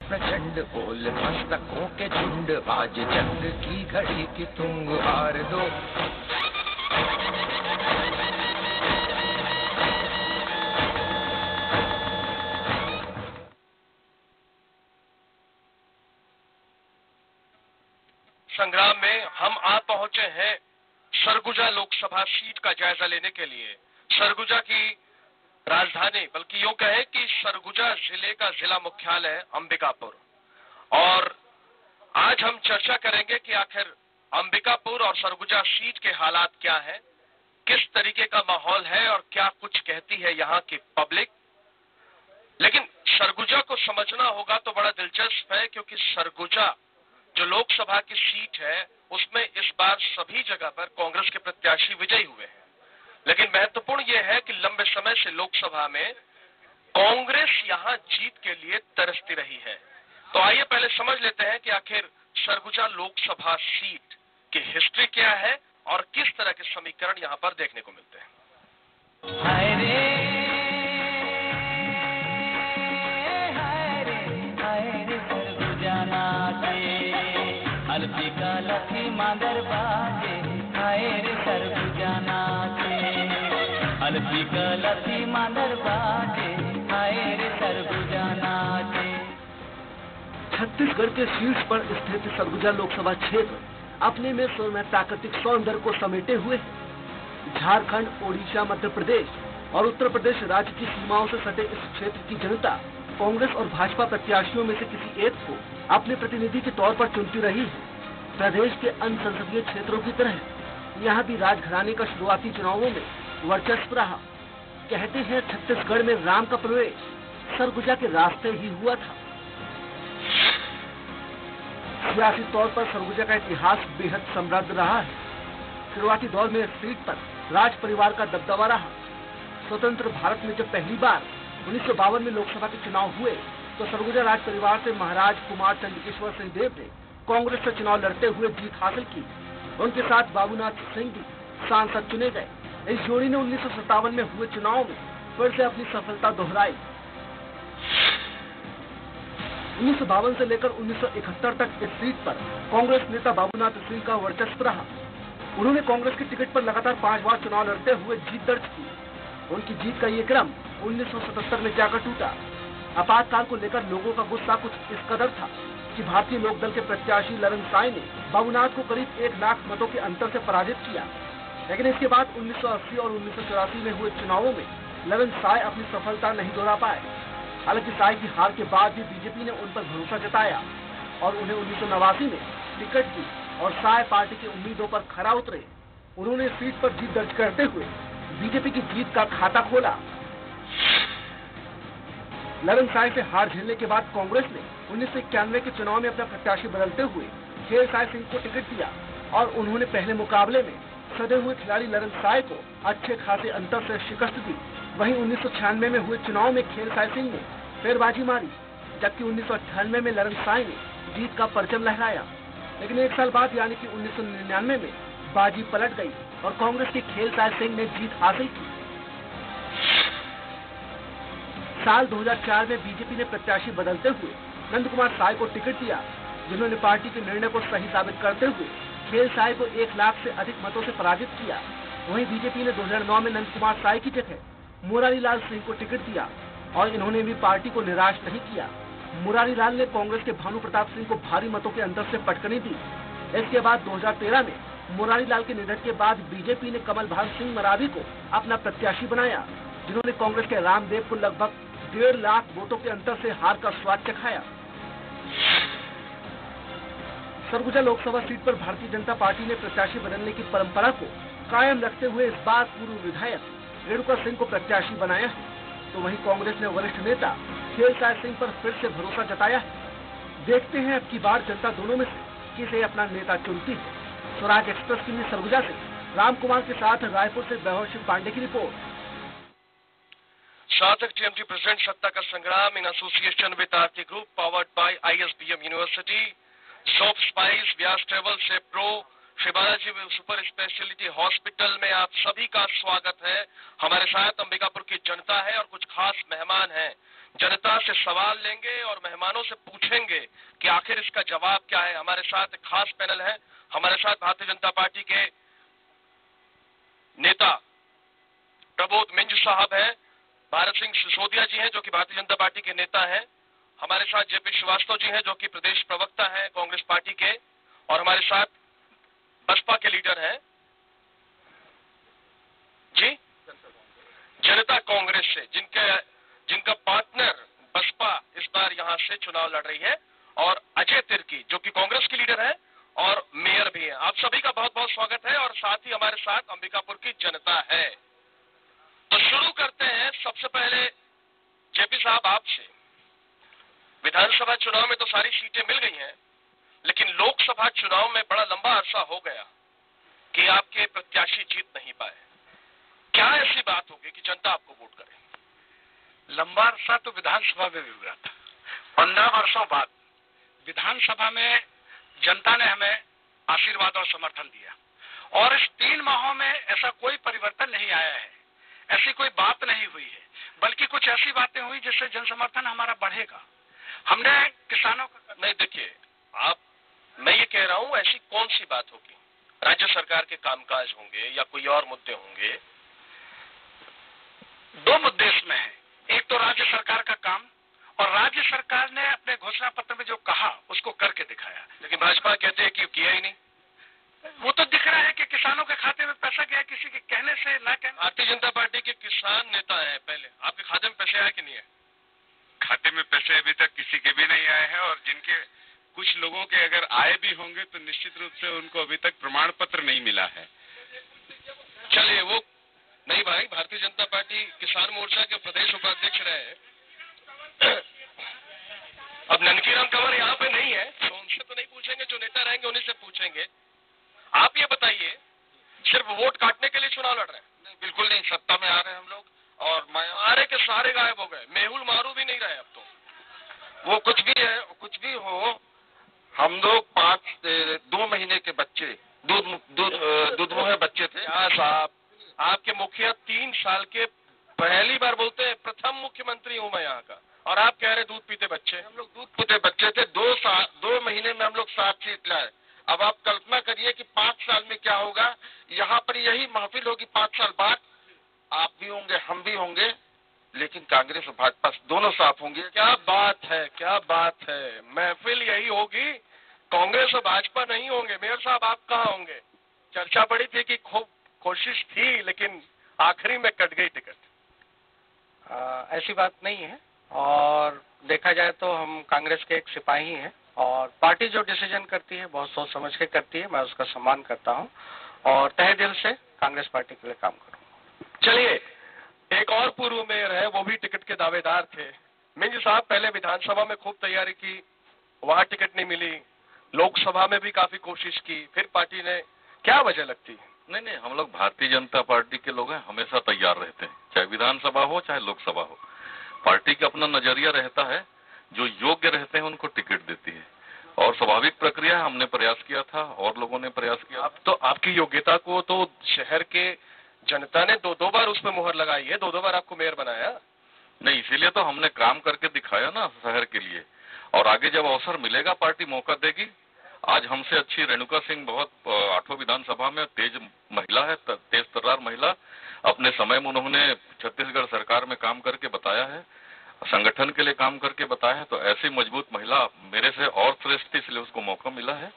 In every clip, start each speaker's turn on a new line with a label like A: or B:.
A: प्रचंड बोल मस्तकों के झुंड, आज जंग की घड़ी की तुम हार दो।
B: संग्राम में हम आ पहुंचे हैं सरगुजा लोकसभा सीट का जायजा लेने के लिए। सरगुजा की राजधानी, बल्कि यूं कहें कि सरगुजा जिले का जिला मुख्यालय अंबिकापुर। और आज हम चर्चा करेंगे कि आखिर अंबिकापुर और सरगुजा सीट के हालात क्या हैं, किस तरीके का माहौल है और क्या कुछ कहती है यहाँ की पब्लिक। लेकिन सरगुजा को समझना होगा तो बड़ा दिलचस्प है, क्योंकि सरगुजा जो लोकसभा की सीट है उसमें इस बार सभी जगह पर कांग्रेस के प्रत्याशी विजयी हुए हैं। लेकिन महत्वपूर्ण यह है कि लंबे समय से लोकसभा में कांग्रेस यहां जीत के लिए तरसती रही है। तो आइए पहले समझ लेते हैं कि आखिर सरगुजा लोकसभा सीट की हिस्ट्री क्या है और किस तरह के समीकरण यहां पर देखने को मिलते हैं।
C: हाय रे सरगुजा नाचे, अलफी का लखी मांदर बाजे। हाय रे सरगुजा नाचे, अलफी का लखी मांदर बाजे। हाय रे सरगुजा नाचे।
D: छत्तीसगढ़ के शीर्ष पर स्थित सरगुजा लोकसभा क्षेत्र अपने में प्राकृतिक सौंदर्य को समेटे हुए है। झारखंड, ओडिशा, मध्य प्रदेश और उत्तर प्रदेश राज्य की सीमाओं से सटे इस क्षेत्र की जनता कांग्रेस और भाजपा प्रत्याशियों में से किसी एक को अपने प्रतिनिधि के तौर पर चुनती रही है। प्रदेश के अन्य संसदीय क्षेत्रों की तरह यहाँ भी राजघराने का शुरुआती चुनावों में वर्चस्व रहा। कहते हैं छत्तीसगढ़ में राम का प्रवेश सरगुजा के रास्ते ही हुआ था। सियासी तौर पर सरगुजा का इतिहास बेहद समृद्ध रहा है। शुरुआती दौर में इस सीट पर राज परिवार का दबदबा रहा। स्वतंत्र भारत में जब पहली बार 1952 में लोकसभा के चुनाव हुए तो सरगुजा राज परिवार से महाराज कुमार चंद्रकेश्वर सिंह देव ने कांग्रेस से चुनाव लड़ते हुए जीत हासिल की। उनके साथ बाबूनाथ सिंह भी सांसद चुने गए। इस जोड़ी ने 1957 में हुए चुनाव में फिर से अपनी सफलता दोहराई। 1952 से लेकर 1971 तक इस सीट पर कांग्रेस नेता बाबूनाथ सिंह का वर्चस्व रहा। उन्होंने कांग्रेस के टिकट पर लगातार 5 बार चुनाव लड़ते हुए जीत दर्ज की। उनकी जीत का ये क्रम 1977 में जाकर टूटा। आपातकाल को लेकर लोगों का गुस्सा कुछ इस कदर था कि भारतीय लोकदल के प्रत्याशी ललन साय ने बाबूनाथ को करीब 1 लाख मतों के अंतर से पराजित किया। लेकिन इसके बाद 1980 और 1984 में हुए चुनावों में ललन साय अपनी सफलता नहीं दोहरा पाए। हालांकि साय की हार के बाद भी बीजेपी ने उन पर भरोसा जताया और उन्हें 1989 में टिकट दी और साय पार्टी के उम्मीदों पर खरा उतरे। उन्होंने सीट पर जीत दर्ज करते हुए बीजेपी की जीत का खाता खोला। ललन साय से हार झेलने के बाद कांग्रेस ने 1991 के चुनाव में अपना प्रत्याशी बदलते हुए खेल साय सिंह को टिकट दिया और उन्होंने पहले मुकाबले में सदे हुए खिलाड़ी ललन साय को अच्छे खासे अंतर से शिकस्त दी। वहीं 1996 में हुए चुनाव में खेल साय सिंह ने फिर बाजी मारी, जबकि 1998 में ललन साय ने जीत का परचम लहराया। लेकिन 1 साल बाद यानी कि 1999 में बाजी पलट गई और कांग्रेस के खेल साय सिंह ने जीत हासिल की। साल 2004 में बीजेपी ने प्रत्याशी बदलते हुए नंद कुमार साय को टिकट दिया, जिन्होंने पार्टी के निर्णय को सही साबित करते हुए खेल साय को 1 लाख से अधिक मतों से पराजित किया। वहीं बीजेपी ने 2009 में नंद कुमार साय की जगह मुरारी लाल सिंह को टिकट दिया और इन्होंने भी पार्टी को निराश नहीं किया। मुरारी लाल ने कांग्रेस के भानु प्रताप सिंह को भारी मतों के अंतर से पटकनी दी। इसके बाद 2013 में मुरारी लाल के निधन के बाद बीजेपी ने कमल भान सिंह मरावी को अपना प्रत्याशी बनाया, जिन्होंने कांग्रेस के रामदेव को लगभग 1.5 लाख वोटों के अंतर से हार का स्वाद चखाया। सरगुजा लोकसभा सीट पर भारतीय जनता पार्टी ने प्रत्याशी बदलने की परंपरा को कायम रखते हुए इस बार पूर्व विधायक रेणुका सिंह को प्रत्याशी बनाया है, तो वहीं कांग्रेस ने वरिष्ठ नेता खेल साय सिंह पर फिर से भरोसा जताया है। देखते हैं अब की बार जनता दोनों में से किसे अपना नेता चुनती है। स्वराज एक्सप्रेस के लिए सरगुजा से राम कुमार के साथ रायपुर से वैभव सिंह पांडे की रिपोर्ट।
B: सार्थक TMT presents Satta ka Sangram in association with RK group, powered by ISBM university, Soap Spice, Vyas travel से pro, Shri Balaji super speciality hospital में आप सभी का स्वागत है। हमारे साथ अंबिकापुर की जनता है और कुछ खास मेहमान हैं जनता से सवाल लेंगे और मेहमानों से पूछेंगे कि आखिर इसका जवाब क्या है। हमारे साथ एक खास पैनल है। हमारे साथ भारतीय जनता पार्टी के नेता प्रबोध मिंज साहब हैं, भारत सिंह सिसोदिया जी हैं जो कि भारतीय जनता पार्टी के नेता हैं, हमारे साथ जेपी श्रीवास्तव जी हैं जो कि प्रदेश प्रवक्ता हैं कांग्रेस पार्टी के, और हमारे साथ बसपा के लीडर हैं जी जनता कांग्रेस से, जिनका पार्टनर बसपा इस बार यहां से चुनाव लड़ रही है, और अजय तिर्की जो कि कांग्रेस के लीडर हैं और मेयर भी हैं। आप सभी का बहुत बहुत स्वागत है, और साथ ही हमारे साथ अंबिकापुर की जनता है। तो शुरू करते हैं। सबसे पहले जेपी साहब आपसे, विधानसभा चुनाव में तो सारी सीटें मिल गई हैं, लेकिन लोकसभा चुनाव में बड़ा लंबा अरसा हो गया कि आपके प्रत्याशी जीत नहीं पाए। क्या ऐसी बात होगी कि जनता आपको वोट करे?
E: लंबा अरसा तो विधानसभा में भी हुआ था। 15 वर्षों बाद विधानसभा में जनता ने हमें आशीर्वाद और समर्थन दिया, और इस 3 माहों में ऐसा कोई परिवर्तन नहीं आया है, ऐसी कोई बात नहीं हुई है, बल्कि कुछ ऐसी बातें हुई जिससे जन समर्थन हमारा बढ़ेगा। हमने किसानों का
B: नहीं, देखिए मैं ये कह रहा हूं, ऐसी कौन सी बात होगी? राज्य सरकार के कामकाज होंगे या कोई और मुद्दे होंगे?
E: 2 मुद्दे इसमें हैं। एक तो राज्य सरकार का काम, और राज्य सरकार ने अपने घोषणा पत्र में जो कहा उसको करके दिखाया।
B: लेकिन भाजपा कहते हैं कि किया ही नहीं।
E: वो तो दिख रहा है कि किसानों के खाते में पैसा गया, किसी के कहने से ना कहने।
B: भारतीय जनता पार्टी के किसान नेता हैं, पहले आपके खाते में पैसे आए कि नहीं है?
F: खाते में पैसे अभी तक किसी के भी नहीं आए हैं, और जिनके कुछ लोगों के अगर आए भी होंगे तो निश्चित रूप से उनको अभी तक प्रमाण पत्र नहीं मिला है।
B: चलिए, वो नहीं भाई, भारतीय जनता पार्टी किसान मोर्चा के प्रदेश उपाध्यक्ष रहे। अब ननकीराम कंवर यहाँ पे नहीं है, तो उनसे तो नहीं पूछेंगे, जो नेता रहेंगे उन्हीं से पूछेंगे। आप ये बताइए, सिर्फ वोट काटने के लिए चुनाव लड़ रहे हैं?
A: नहीं, बिल्कुल नहीं। सत्ता में आ रहे हैं हम लोग, और
B: सारे के सारे गायब हो गए। मेहुल मारू भी नहीं रहे अब तो।
A: वो कुछ भी है, कुछ भी हो, हम लोग 2 महीने के बच्चे, दूध मुहे बच्चे थे।
B: साहब, आपके मुखिया 3 साल के पहली बार बोलते हैं प्रथम मुख्यमंत्री हूं मैं यहाँ का, और आप कह रहे दूध पीते बच्चे।
A: हम लोग दूध पीते बच्चे थे। 2 महीने में हम लोग 7 सीट लाए। अब आप कल्पना करिए कि 5 साल में क्या होगा। यहाँ पर यही महफिल होगी 5 साल बाद, आप भी होंगे, हम भी होंगे, लेकिन कांग्रेस और भाजपा दोनों साफ होंगे।
B: क्या बात है, क्या बात है। महफिल यही होगी, कांग्रेस और भाजपा नहीं होंगे। मेयर साहब, आप कहाँ होंगे? चर्चा बड़ी थी कि खूब कोशिश थी, लेकिन आखिरी में कट गई टिकट।
E: ऐसी बात नहीं है, और देखा जाए तो हम कांग्रेस के एक सिपाही हैं, और पार्टी जो डिसीजन करती है बहुत सोच समझ के करती है। मैं उसका सम्मान करता हूं, और तहे दिल से कांग्रेस पार्टी के लिए काम करूंगा।
B: चलिए, एक और पूर्व मेयर है, वो भी टिकट के दावेदार थे। मिंज साहब, पहले विधानसभा में खूब तैयारी की, वहां टिकट नहीं मिली, लोकसभा में भी काफी कोशिश की, फिर पार्टी ने, क्या वजह लगती है?
G: नहीं, हम लोग भारतीय जनता पार्टी के लोग हैं, हमेशा तैयार रहते हैं, चाहे विधानसभा हो चाहे लोकसभा हो। पार्टी का अपना नजरिया रहता है, जो योग्य रहते हैं उनको टिकट देती है, और स्वाभाविक प्रक्रिया है। हमने प्रयास किया था और लोगों ने प्रयास किया।
B: अब तो आपकी योग्यता को तो शहर के जनता ने 2 बार उसमें मुहर लगाई है, 2 बार आपको मेयर बनाया।
G: नहीं, इसीलिए तो हमने काम करके दिखाया ना शहर के लिए, और आगे जब अवसर मिलेगा पार्टी मौका देगी। आज हमसे अच्छी रेणुका सिंह बहुत 8वां विधानसभा में तेज महिला है, तेज तर्रार महिला। अपने समय में उन्होंने छत्तीसगढ़ सरकार में काम करके बताया है, संगठन के लिए काम करके बताया है। तो ऐसी मजबूत महिला मेरे से और श्रेष्ठ थी, इसलिए उसको मौका मिला है।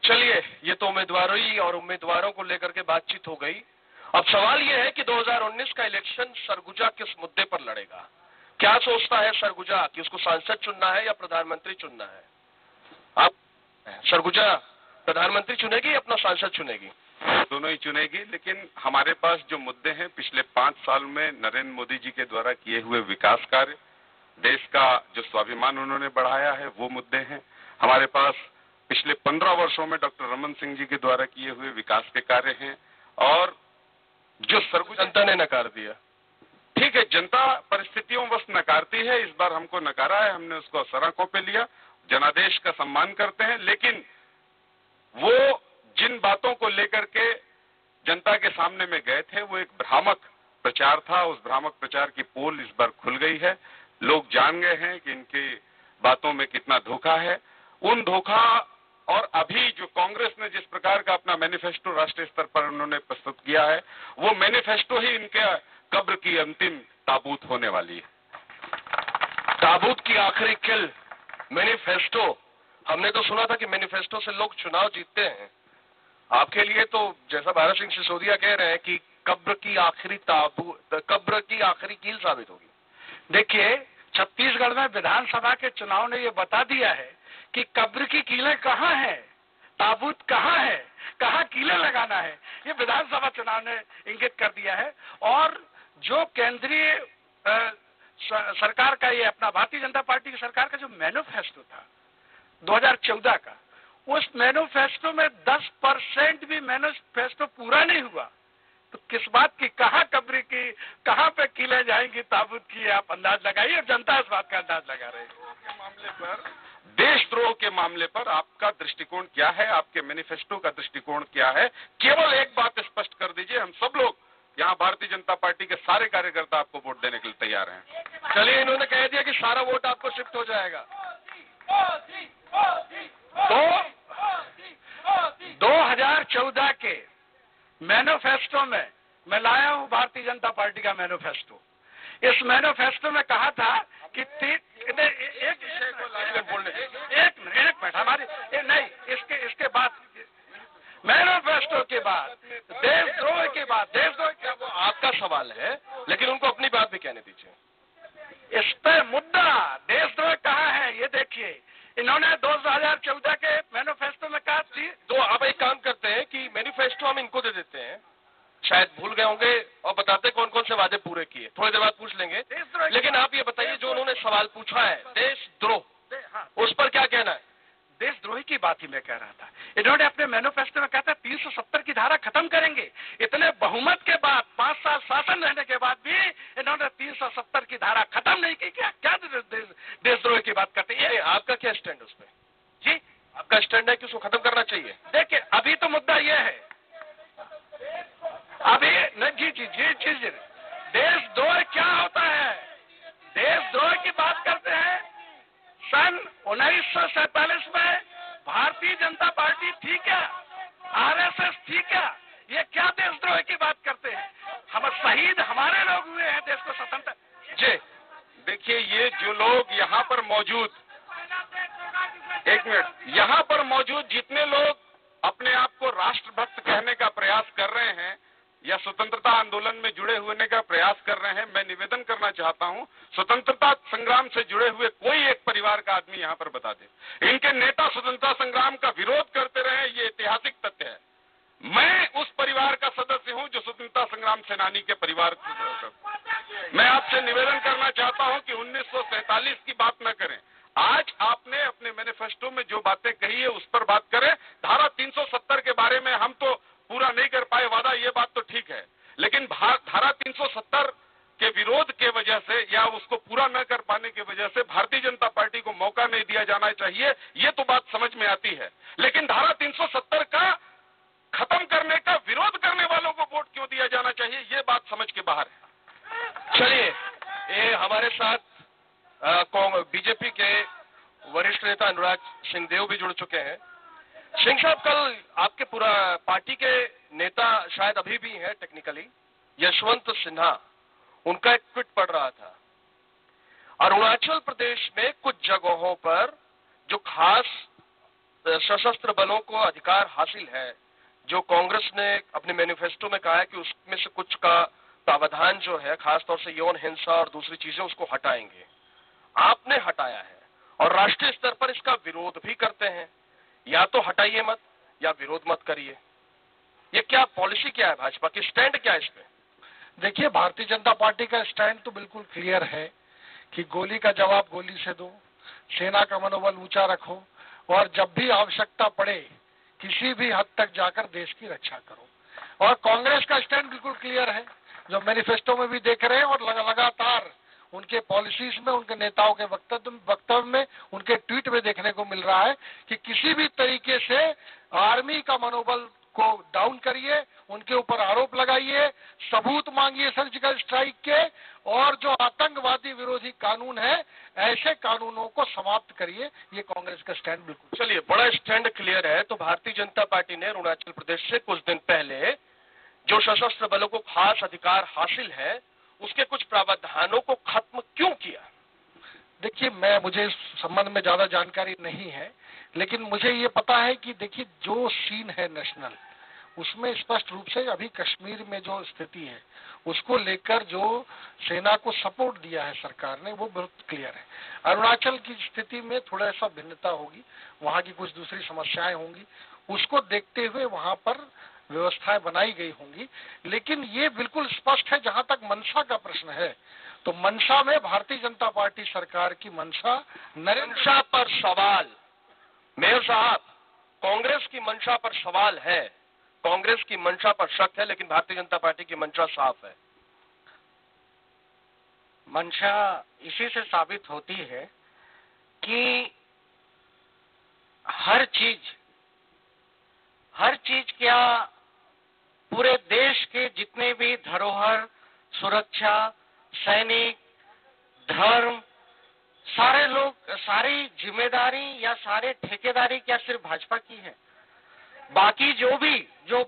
B: चलिए, ये तो उम्मीदवारों को लेकर के बातचीत हो गई। अब सवाल ये है कि 2019 का इलेक्शन सरगुजा किस मुद्दे पर लड़ेगा? क्या सोचता है सरगुजा कि उसको सांसद चुनना है या प्रधानमंत्री चुनना है? आप सरगुजा प्रधानमंत्री चुनेगी या अपना सांसद चुनेगी?
F: दोनों ही चुनेगी, लेकिन हमारे पास जो मुद्दे हैं पिछले 5 साल में नरेंद्र मोदी जी के द्वारा किए हुए विकास कार्य, देश का जो स्वाभिमान उन्होंने बढ़ाया है, वो मुद्दे हैं। हमारे पास पिछले 15 वर्षों में डॉक्टर रमन सिंह जी के द्वारा किए हुए विकास के कार्य हैं, और जो सरगुजा
B: जनता ने नकार दिया।
F: ठीक है, जनता परिस्थितियों बस नकारती है। इस बार हमको नकारा है, हमने उसको सराखों पे लिया, जनादेश का सम्मान करते हैं, लेकिन वो जिन बातों को लेकर के जनता के सामने में गए थे, वो एक भ्रामक प्रचार था। उस भ्रामक प्रचार की पोल इस बार खुल गई है। लोग जान गए हैं कि इनके बातों में कितना धोखा है। उन धोखा और अभी जो कांग्रेस ने जिस प्रकार का अपना मैनिफेस्टो राष्ट्रीय स्तर पर उन्होंने प्रस्तुत किया है, वो मैनिफेस्टो ही इनके कब्र की अंतिम ताबूत होने वाली है।
B: ताबूत की आखिरी किल मैनिफेस्टो। हमने तो सुना था कि मैनिफेस्टो से लोग चुनाव जीतते हैं। आपके लिए तो जैसा भारत सिंह सिसोदिया कह रहे हैं कि कब्र की आखिरी कील साबित होगी।
E: देखिए, छत्तीसगढ़ में विधानसभा के चुनाव ने ये बता दिया है कि कब्र की कीलें कहाँ हैं, ताबूत कहाँ है, कहाँ कीलें लगाना है, ये विधानसभा चुनाव ने इंगित कर दिया है। और जो केंद्रीय सरकार का, ये अपना भारतीय जनता पार्टी की सरकार का जो मैनिफेस्टो था 2014 का, उस मैनिफेस्टो में 10% भी मैनिफेस्टो पूरा नहीं हुआ। तो किस बात की, कहाँ कब्र की, कहाँ पे कीलें जाएंगी ताबूत की, आप अंदाज लगाइए। और जनता इस बात का अंदाज लगा रही है।
F: मामले पर, देशद्रोह के मामले पर आपका दृष्टिकोण क्या है, आपके मैनिफेस्टो का दृष्टिकोण क्या है? केवल एक बात स्पष्ट कर दीजिए। हम सब लोग यहाँ भारतीय जनता पार्टी के सारे कार्यकर्ता आपको वोट देने के लिए तैयार हैं।
B: चलिए, इन्होंने कह दिया कि सारा वोट आपको शिफ्ट हो जाएगा।
E: 2014 के मैनिफेस्टो में मैं लाया हूं भारतीय जनता पार्टी का मैनिफेस्टो। इस मैनिफेस्टो में कहा था कि एक मिनट हमारी नहीं, इसके बाद मैनिफेस्टो के बाद देशद्रोह के बाद
B: वो आपका सवाल है, लेकिन उनको अपनी बात भी कहने दीजिए।
E: इस पे मुद्दा देशद्रोह कहाँ है ये देखिए। इन्होंने 2014 के मैनिफेस्टो में कहा थी।
B: तो अब एक काम करते हैं कि मैनिफेस्टो हम इनको दे देते हैं, शायद भूल गए होंगे, और बताते कौन कौन से वादे पूरे किए। थोड़ी देर बाद पूछ लेंगे। लेकिन आप ये बताइए, जो उन्होंने सवाल पूछा है देशद्रोह, उस पर क्या कहना है?
E: देशद्रोही की बात ही मैं कह रहा था। इन्होंने अपने मैनिफेस्टो में कहा था 370 की धारा खत्म करेंगे। इतने बहुमत के बाद, 5 साल शासन रहने के बाद भी इन्होंने 370 की धारा खत्म नहीं की। क्या देशद्रोही की बात करते हैं?
B: आपका क्या स्टैंड उस पर?
E: जी,
B: आपका स्टैंड है कि उसको खत्म करना चाहिए?
E: देखिए, अभी तो मुद्दा यह है, अभी जी देशद्रोह क्या होता है? देशद्रोह की बात करते हैं। सन 1947 में भारतीय जनता पार्टी थी क्या, आरएसएस थी क्या? ये क्या देशद्रोह की बात करते हैं? हम शहीद हमारे लोग हुए हैं देश को स्वतंत्र।
F: जी देखिए, ये जो लोग यहाँ पर मौजूद, एक मिनट, यहाँ पर मौजूद जितने लोग अपने आप को राष्ट्रभक्त कहने का प्रयास कर रहे हैं या स्वतंत्रता आंदोलन में जुड़े होने का प्रयास कर रहे हैं, मैं निवेदन करना चाहता हूं, स्वतंत्रता संग्राम से जुड़े हुए कोई एक परिवार का आदमी यहां पर बता दे। इनके नेता स्वतंत्रता संग्राम का विरोध करते रहे, ये ऐतिहासिक तथ्य है। मैं उस परिवार का सदस्य हूं जो स्वतंत्रता संग्राम सेनानी के परिवार। मैं आपसे निवेदन करना चाहता हूं कि 1947 की बात न करें। आज आपने अपने मैनिफेस्टो में जो बातें कही है उस पर बात करें। धारा 370 के बारे में हम तो पूरा नहीं कर पाए वादा, ये बात तो ठीक है, लेकिन धारा 370 के विरोध के वजह से या उसको पूरा न कर पाने की वजह से भारतीय जनता पार्टी को मौका नहीं दिया जाना चाहिए, ये तो बात समझ में आती है। लेकिन धारा 370 का खत्म करने का विरोध करने वालों को वोट क्यों दिया जाना चाहिए, ये बात समझ के बाहर है।
B: चलिए, ये हमारे साथ बीजेपी के वरिष्ठ नेता अनुराग सिंहदेव भी जुड़ चुके हैं। सिंह साहब, कल आपके पूरा पार्टी के नेता शायद अभी भी हैं टेक्निकली, यशवंत सिन्हा, उनका एक ट्वीट पढ़ रहा था। अरुणाचल प्रदेश में कुछ जगहों पर जो खास सशस्त्र बलों को अधिकार हासिल है, जो कांग्रेस ने अपने मैनिफेस्टो में कहा है कि उसमें से कुछ का प्रावधान जो है, खासतौर से यौन हिंसा और दूसरी चीजें, उसको हटाएंगे। आपने हटाया है और राष्ट्रीय स्तर पर इसका विरोध भी करते हैं। या तो हटाइए मत या विरोध मत करिए। ये क्या पॉलिसी, क्या है भाजपा की स्टैंड, क्या है इस पे?
H: देखिए, भारतीय जनता पार्टी का स्टैंड तो बिल्कुल क्लियर है कि गोली का जवाब गोली से दो, सेना का मनोबल ऊंचा रखो और जब भी आवश्यकता पड़े किसी भी हद तक जाकर देश की रक्षा करो। और कांग्रेस का स्टैंड बिल्कुल क्लियर है, जो मैनिफेस्टो में भी देख रहे हैं और लगातार उनके पॉलिसीज में, उनके नेताओं के वक्तव्य में, उनके ट्वीट में देखने को मिल रहा है कि किसी भी तरीके से आर्मी का मनोबल को डाउन करिए उनके ऊपर आरोप लगाइए, सबूत मांगिए सर्जिकल स्ट्राइक के, और जो आतंकवादी विरोधी कानून है ऐसे कानूनों को समाप्त करिए। ये कांग्रेस का स्टैंड बिल्कुल।
B: चलिए, बड़ा स्टैंड क्लियर है। तो भारतीय जनता पार्टी ने अरुणाचल प्रदेश से कुछ दिन पहले जो सशस्त्र बलों को खास अधिकार हासिल है उसके कुछ प्रावधानों को खत्म क्यों किया?
H: देखिए, मुझे इस संबंध में ज्यादा जानकारी नहीं है, लेकिन मुझे ये पता है कि देखिए जो सीन है नेशनल, उसमें स्पष्ट रूप से अभी कश्मीर में जो स्थिति है उसको लेकर जो सेना को सपोर्ट दिया है सरकार ने, वो बहुत क्लियर है। अरुणाचल की स्थिति में थोड़ा सा भिन्नता होगी, वहां की कुछ दूसरी समस्याएं होंगी, उसको देखते हुए वहां पर व्यवस्थाएं बनाई गई होंगी। लेकिन ये बिल्कुल स्पष्ट है, जहां तक मंशा का प्रश्न है, तो मंशा में भारतीय जनता पार्टी सरकार की मंशा
B: मंशा पर सवाल, मेयर साहब, कांग्रेस की मंशा पर सवाल है, कांग्रेस की मंशा पर शक है, लेकिन भारतीय जनता पार्टी की मंशा साफ है।
E: मंशा इसी से साबित होती है कि हर चीज क्या, पूरे देश के जितने भी धरोहर, सुरक्षा, सैनिक, धर्म, सारे लोग, सारी जिम्मेदारी या सारे ठेकेदारी क्या सिर्फ भाजपा की है? बाकी जो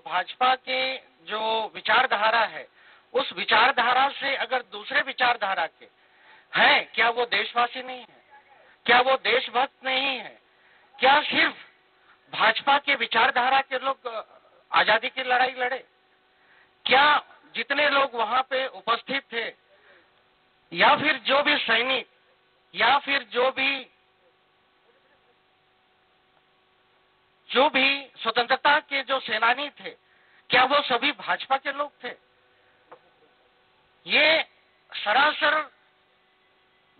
E: भाजपा के जो विचारधारा है, उस विचारधारा से अगर दूसरे विचारधारा के हैं, क्या वो देशवासी नहीं है? क्या वो देशभक्त नहीं है? क्या सिर्फ भाजपा के विचारधारा के लोग आजादी की लड़ाई लड़े? क्या जितने लोग वहां पे उपस्थित थे, या फिर जो भी सैनिक, या फिर जो भी स्वतंत्रता के जो सेनानी थे, क्या वो सभी भाजपा के लोग थे? ये सरासर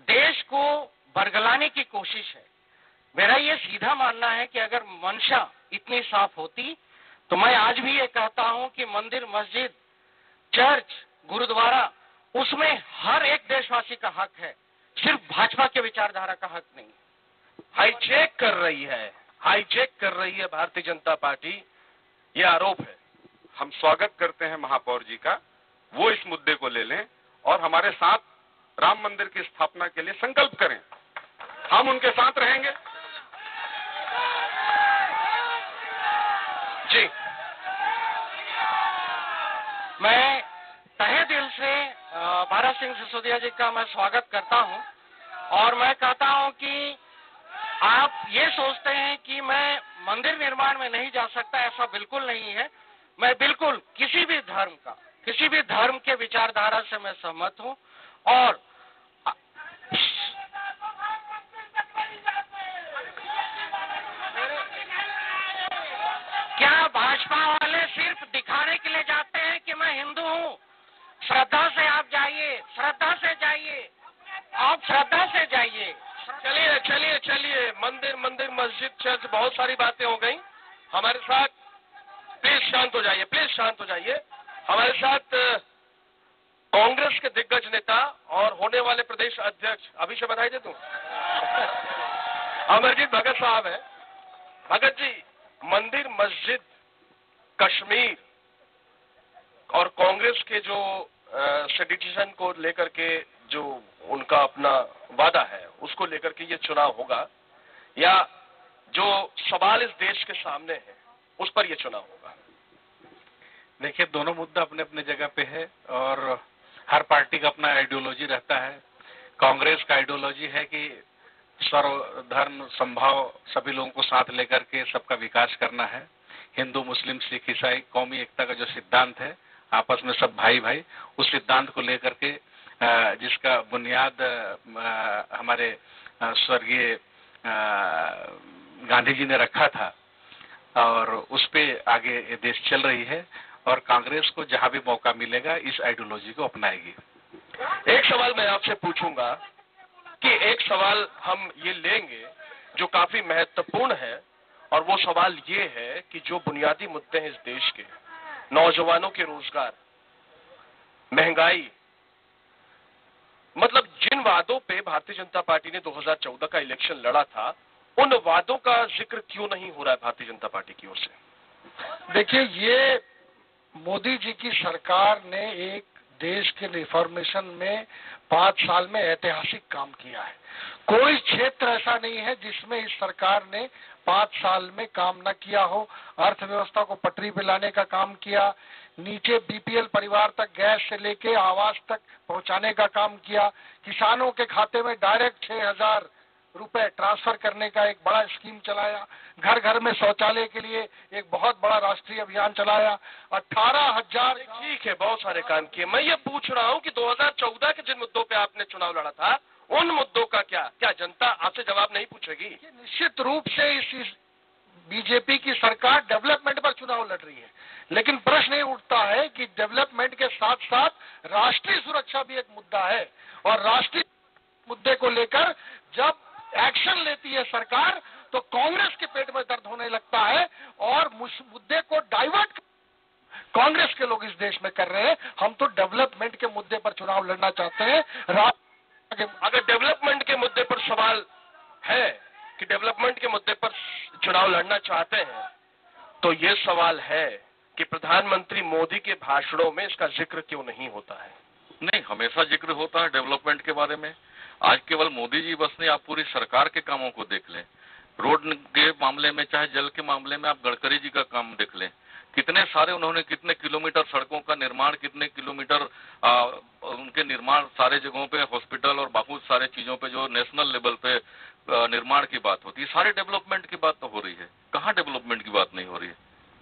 E: देश को बरगलाने की कोशिश है। मेरा ये सीधा मानना है कि अगर मंशा इतनी साफ होती तो मैं आज भी ये कहता हूं कि मंदिर, मस्जिद, चर्च, गुरुद्वारा, उसमें हर एक देशवासी का हक है, सिर्फ भाजपा के विचारधारा का हक नहीं।
B: हाईजैक कर रही है भारतीय जनता पार्टी, ये आरोप है।
F: हम स्वागत करते हैं महापौर जी का, वो इस मुद्दे को ले लें और हमारे साथ राम मंदिर की स्थापना के लिए संकल्प करें। हम उनके साथ रहेंगे।
E: जी, मैं तहे दिल से भारत सिंह सिसोदिया जी का मैं स्वागत करता हूं, और मैं कहता हूं कि आप ये सोचते हैं कि मैं मंदिर निर्माण में नहीं जा सकता, ऐसा बिल्कुल नहीं है। मैं बिल्कुल किसी भी धर्म के विचारधारा से मैं सहमत हूं, और क्या भाजपा वाले सिर्फ दिखाने के लिए जाते हैं कि मैं हिंदू हूं? श्रद्धा से आप जाइए, श्रद्धा से जाइए, आप श्रद्धा से जाइए।
B: चलिए, मंदिर, मस्जिद, चर्च, बहुत सारी बातें हो गई। हमारे साथ प्लीज शांत हो जाइए। हमारे साथ कांग्रेस के दिग्गज नेता और होने वाले प्रदेश अध्यक्ष, अभी से बधाई दे दूं, अमरजीत भगत साहब है। भगत जी, मंदिर, मस्जिद, कश्मीर और कांग्रेस के जो सेडिशन को लेकर के जो उनका अपना वादा है, उसको लेकर के ये चुनाव होगा, या जो सवाल इस देश के सामने है उस पर ये चुनाव होगा?
I: देखिए, दोनों मुद्दा अपने अपने जगह पे है और हर पार्टी का अपना आइडियोलॉजी रहता है। कांग्रेस का आइडियोलॉजी है कि सर्वधर्म संभाव, सभी लोगों को साथ लेकर के सबका विकास करना है। हिंदू, मुस्लिम, सिख, ईसाई, कौमी एकता का जो सिद्धांत है, आपस में सब भाई भाई, उस सिद्धांत को लेकर के जिसका बुनियाद हमारे स्वर्गीय गांधी जी ने रखा था, और उस पे आगे ये देश चल रही है, और कांग्रेस को जहां भी मौका मिलेगा इस आइडियोलॉजी को अपनाएगी।
B: एक सवाल मैं आपसे पूछूंगा कि एक सवाल हम ये लेंगे जो काफी महत्वपूर्ण है, और वो सवाल ये है कि जो बुनियादी मुद्दे हैं इस देश के, नौजवानों के रोजगार, महंगाई, मतलब जिन वादों पे भारतीय जनता पार्टी ने 2014 का इलेक्शन लड़ा था, उन वादों का जिक्र क्यों नहीं हो रहा है भारतीय जनता पार्टी की ओर से?
H: देखिए, ये मोदी जी की सरकार ने एक देश के रिफॉर्मेशन में 5 साल में ऐतिहासिक काम किया है। कोई क्षेत्र ऐसा नहीं है जिसमें इस सरकार ने 5 साल में काम न किया हो। अर्थव्यवस्था को पटरी पे लाने का काम किया, नीचे बीपीएल परिवार तक गैस से लेके आवास तक पहुंचाने का काम किया, किसानों के खाते में डायरेक्ट 6,000 रुपए ट्रांसफर करने का एक बड़ा स्कीम चलाया, घर घर में शौचालय के लिए एक बहुत बड़ा राष्ट्रीय अभियान चलाया, 18,000।
B: ठीक है, बहुत सारे काम किए। मैं ये पूछ रहा हूँ कि 2014 के जिन मुद्दों पे आपने चुनाव लड़ा था, उन मुद्दों का क्या जनता आपसे जवाब नहीं पूछेगी?
H: निश्चित रूप से इस बीजेपी की सरकार डेवलपमेंट पर चुनाव लड़ रही है, लेकिन प्रश्न ये उठता है कि डेवलपमेंट के साथ साथ राष्ट्रीय सुरक्षा भी एक मुद्दा है, और राष्ट्रीय मुद्दे को लेकर जब एक्शन लेती है सरकार तो कांग्रेस के पेट में दर्द होने लगता है, और मुद्दे को डाइवर्ट कांग्रेस के लोग इस देश में कर रहे हैं। हम तो डेवलपमेंट के मुद्दे पर चुनाव लड़ना चाहते हैं।
B: अगर डेवलपमेंट के मुद्दे पर सवाल है कि डेवलपमेंट के मुद्दे पर चुनाव लड़ना चाहते हैं, तो ये सवाल है कि प्रधानमंत्री मोदी के भाषणों में इसका जिक्र क्यों नहीं होता है?
G: नहीं, हमेशा जिक्र होता है डेवलपमेंट के बारे में। आज केवल मोदी जी बस नहीं, आप पूरी सरकार के कामों को देख लें। रोड के मामले में चाहे जल के मामले में आप गडकरी जी का काम देख लें, कितने सारे उन्होंने कितने किलोमीटर सड़कों का निर्माण, कितने किलोमीटर उनके निर्माण सारे जगहों पे, हॉस्पिटल और बहुत सारे चीजों पे जो नेशनल लेवल पे निर्माण की बात होती है, सारे डेवलपमेंट की बात तो हो रही है। कहाँ डेवलपमेंट की बात नहीं हो रही है?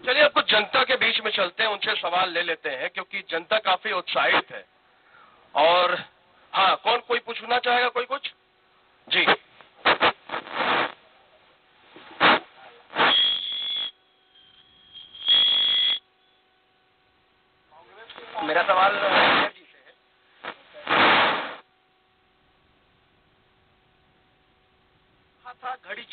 B: चलिए आपको जनता के बीच में चलते हैं, उनसे सवाल ले लेते हैं, क्योंकि जनता काफी उत्साहित है। और हाँ, कौन कोई पूछना चाहेगा? कोई कुछ? जी,
J: मेरा सवाल जी से है। था घड़ी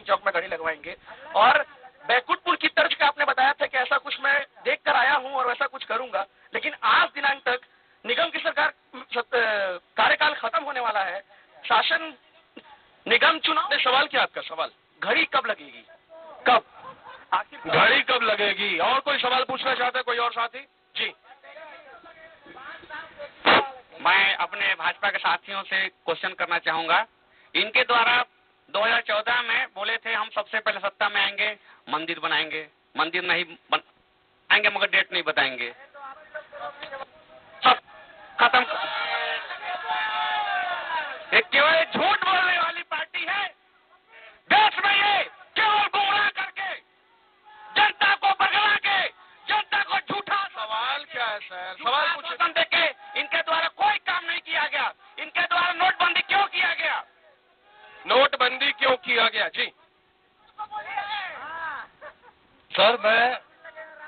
J: चौक में घड़ी लगवाएंगे, और बैकुंठपुर की तर्ज का आपने बताया था कि ऐसा कुछ मैं देख कर आया हूं और वैसा कुछ करूंगा, लेकिन आज दिनांक तक निगम की सरकार कार्यकाल खत्म होने वाला है, शासन निगम चुनाव।
B: सवाल क्या आपका? सवाल
J: घड़ी कब लगेगी?
B: कब आखिर घड़ी कब लगेगी? और कोई सवाल पूछना चाहता है? कोई और साथी? जी,
K: मैं अपने भाजपा के साथियों से क्वेश्चन करना चाहूंगा। इनके द्वारा 2014 में बोले थे हम सबसे पहले सत्ता में आएंगे, मंदिर बनाएंगे, मंदिर नहीं आएंगे मगर डेट नहीं बताएंगे, सब खत्म।
B: एक केवल झूठ बोलने वाली पार्टी है देश में, ये केवल गुमराह करके, जनता को बगला के, जनता को झूठा। सवाल क्या है सर? सवाल
K: पूछे देके इनके द्वारा कोई काम नहीं किया गया। इनके द्वारा नोटबंदी क्यों किया गया?
B: नोटबंदी क्यों किया गया? जी
L: सर, मैं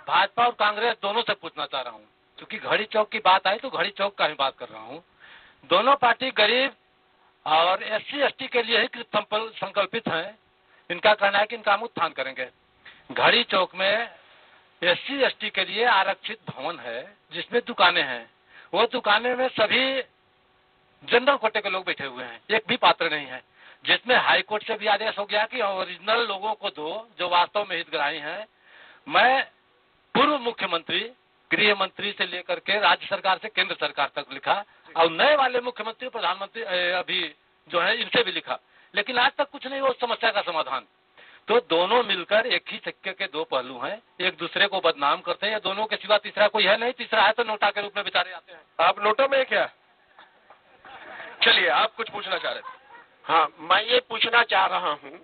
L: भाजपा और कांग्रेस दोनों से पूछना चाह रहा हूँ, क्योंकि घड़ी चौक की बात आई तो घड़ी चौक का ही बात कर रहा हूँ। दोनों पार्टी गरीब और SC ST के लिए ही संकल्पित हैं। इनका कहना है कि इनका हम उत्थान करेंगे। घड़ी चौक में SC ST के लिए आरक्षित भवन है जिसमें दुकानें हैं। वो दुकानें में सभी जनरल कोटे के लोग बैठे हुए हैं, एक भी पात्र नहीं है, जिसमें हाई कोर्ट से भी आदेश हो गया कि ओरिजिनल लोगों को दो जो वास्तव में हितग्राही हैं। मैं पूर्व मुख्यमंत्री, गृह मंत्री से लेकर के राज्य सरकार से केंद्र सरकार तक लिखा, और नए वाले मुख्यमंत्री प्रधानमंत्री अभी जो है इनसे भी लिखा, लेकिन आज तक कुछ नहीं हुआ उस समस्या का समाधान। तो दोनों मिलकर एक ही सिक्के के दो पहलू हैं, एक दूसरे को बदनाम करते हैं। दोनों के सिवा तीसरा कोई है नहीं, तीसरा है तो नोटा के रूप में बेचारे आते हैं।
B: आप नोटों में क्या? चलिए, आप कुछ पूछना चाह रहे थे?
A: हाँ, मैं ये पूछना चाह रहा हूँ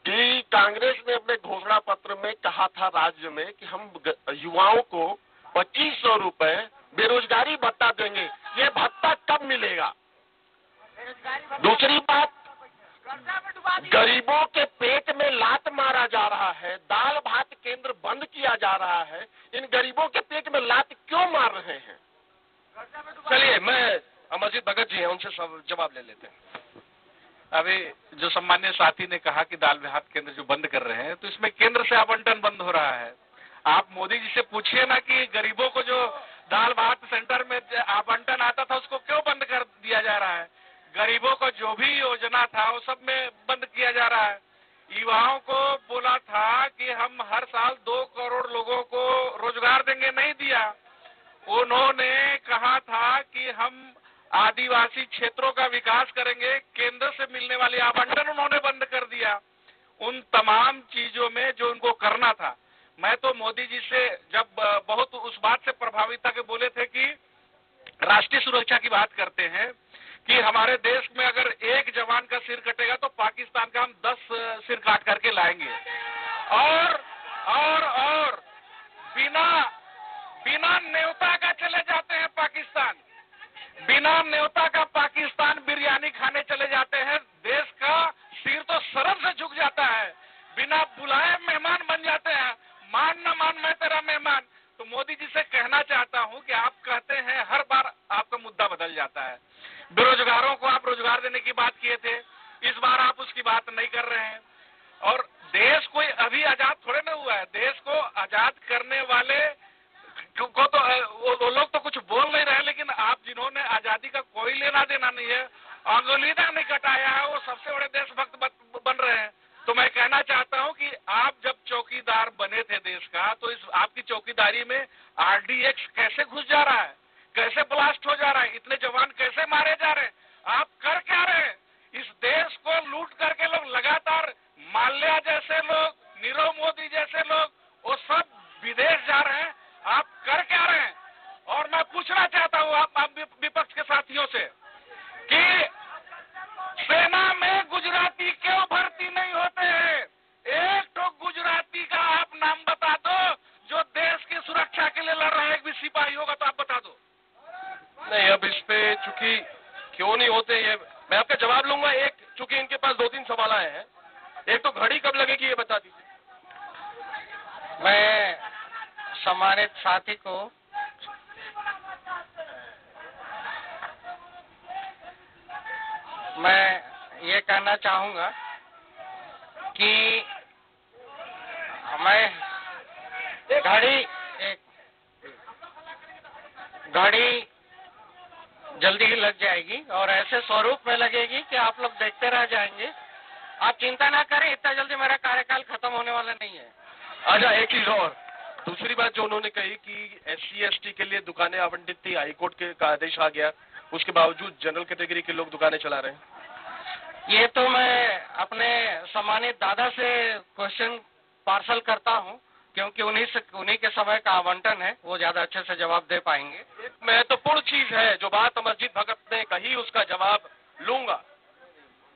A: कि कांग्रेस ने अपने घोषणा पत्र में कहा था राज्य में कि हम युवाओं को 2500 रुपए बेरोजगारी भत्ता देंगे। ये भत्ता कब मिलेगा? दूसरी बात, गरीबों के पेट में लात मारा जा रहा है, दाल भात केंद्र बंद किया जा रहा है, इन गरीबों के पेट में लात क्यों मार रहे हैं?
B: चलिए, मैं अमरजीत भगत जी हैं, उनसे जवाब ले लेते हैं।
I: अभी जो सम्मान्य साथी ने कहा कि दाल भात केंद्र जो बंद कर रहे हैं, तो इसमें केंद्र से आवंटन बंद हो रहा है। आप मोदी जी से पूछिए ना कि गरीबों को जो दाल भात सेंटर में आवंटन आता था उसको क्यों बंद कर दिया जा रहा है। गरीबों को जो भी योजना था वो सब में बंद किया जा रहा है। युवाओं को बोला था कि हम हर साल 2 करोड़ लोगों को रोजगार देंगे, नहीं दिया। उन्होंने कहा था कि हम आदिवासी क्षेत्रों का विकास करेंगे, केंद्र से मिलने वाले आवंटन उन्होंने बंद कर दिया। उन तमाम चीजों में जो उनको करना था, मैं तो मोदी जी से जब बहुत उस बात से प्रभावित था कि बोले थे कि राष्ट्रीय सुरक्षा की बात करते हैं कि हमारे देश में अगर एक जवान का सिर कटेगा तो पाकिस्तान का हम 10 सिर काट करके लाएंगे। और बिना न्योता का चले जाते हैं पाकिस्तान, बिना न्योता का पाकिस्तान बिरयानी खाने चले जाते हैं। देश का सिर तो शर्म से झुक जाता है, बिना बुलाए मेहमान बन जाते हैं। मान न मान मैं तेरा मेहमान। तो मोदी जी से कहना चाहता हूं कि आप कहते हैं हर बार आपका मुद्दा बदल जाता है। बेरोजगारों को आप रोजगार देने की बात किए थे, इस बार आप उसकी बात नहीं कर रहे हैं। और देश कोई अभी आजाद थोड़े ना हुआ है, देश को आजाद करने वाले को तो वो लोग तो कुछ बोल नहीं रहे, लेकिन आप जिन्होंने आजादी का कोई लेना देना नहीं है, अंगुली तक नहीं कटाया है, वो सबसे बड़े देशभक्त बन रहे हैं। तो मैं कहना चाहता हूं कि आप जब चौकीदार बने थे देश का, तो इस आपकी चौकीदारी में RDX कैसे घुस जा रहा है, कैसे ब्लास्ट हो जा रहा है, इतने जवान कैसे मारे जा रहे हैं, आप कर क्या रहे हैं? इस देश को लूट करके लोग लगातार, माल्या जैसे लोग, नीरव मोदी जैसे लोग, वो सब विदेश जा रहे हैं, आप कर क्या रहे हैं? और मैं पूछना चाहता हूं आप विपक्ष के साथियों से कि सेना में गुजराती क्यों भर्ती नहीं होते हैं? एक तो गुजराती का आप नाम बता दो जो देश की सुरक्षा के लिए लड़ रहा है, एक भी सिपाही होगा तो आप बता दो।
B: नहीं, अब इस पे चूंकि क्यों नहीं होते ये मैं आपका जवाब लूंगा। एक, चूंकि इनके पास 2-3 सवाल आए हैं, एक तो घड़ी कब लगेगी ये बता दीजिए।
M: मैं सम्मानित साथी को मैं ये कहना चाहूंगा कि मैं घड़ी जल्दी ही लग जाएगी और ऐसे स्वरूप में लगेगी कि आप लोग देखते रह जाएंगे। आप चिंता ना करें, इतना जल्दी मेरा कार्यकाल खत्म होने वाला नहीं है।
B: अच्छा, एक चीज और, दूसरी बात जो उन्होंने कही कि SC/ST के लिए दुकानें आवंटित थी, हाईकोर्ट का आदेश आ गया, उसके बावजूद जनरल कैटेगरी के लोग दुकानें चला रहे हैं।
M: ये तो मैं अपने सम्मानित दादा से क्वेश्चन पार्सल करता हूं, क्योंकि उन्हीं के समय का आवंटन है, वो ज्यादा अच्छे से जवाब दे पाएंगे।
B: एक महत्वपूर्ण चीज है जो बात अमरजीत भगत ने कही, उसका जवाब लूंगा।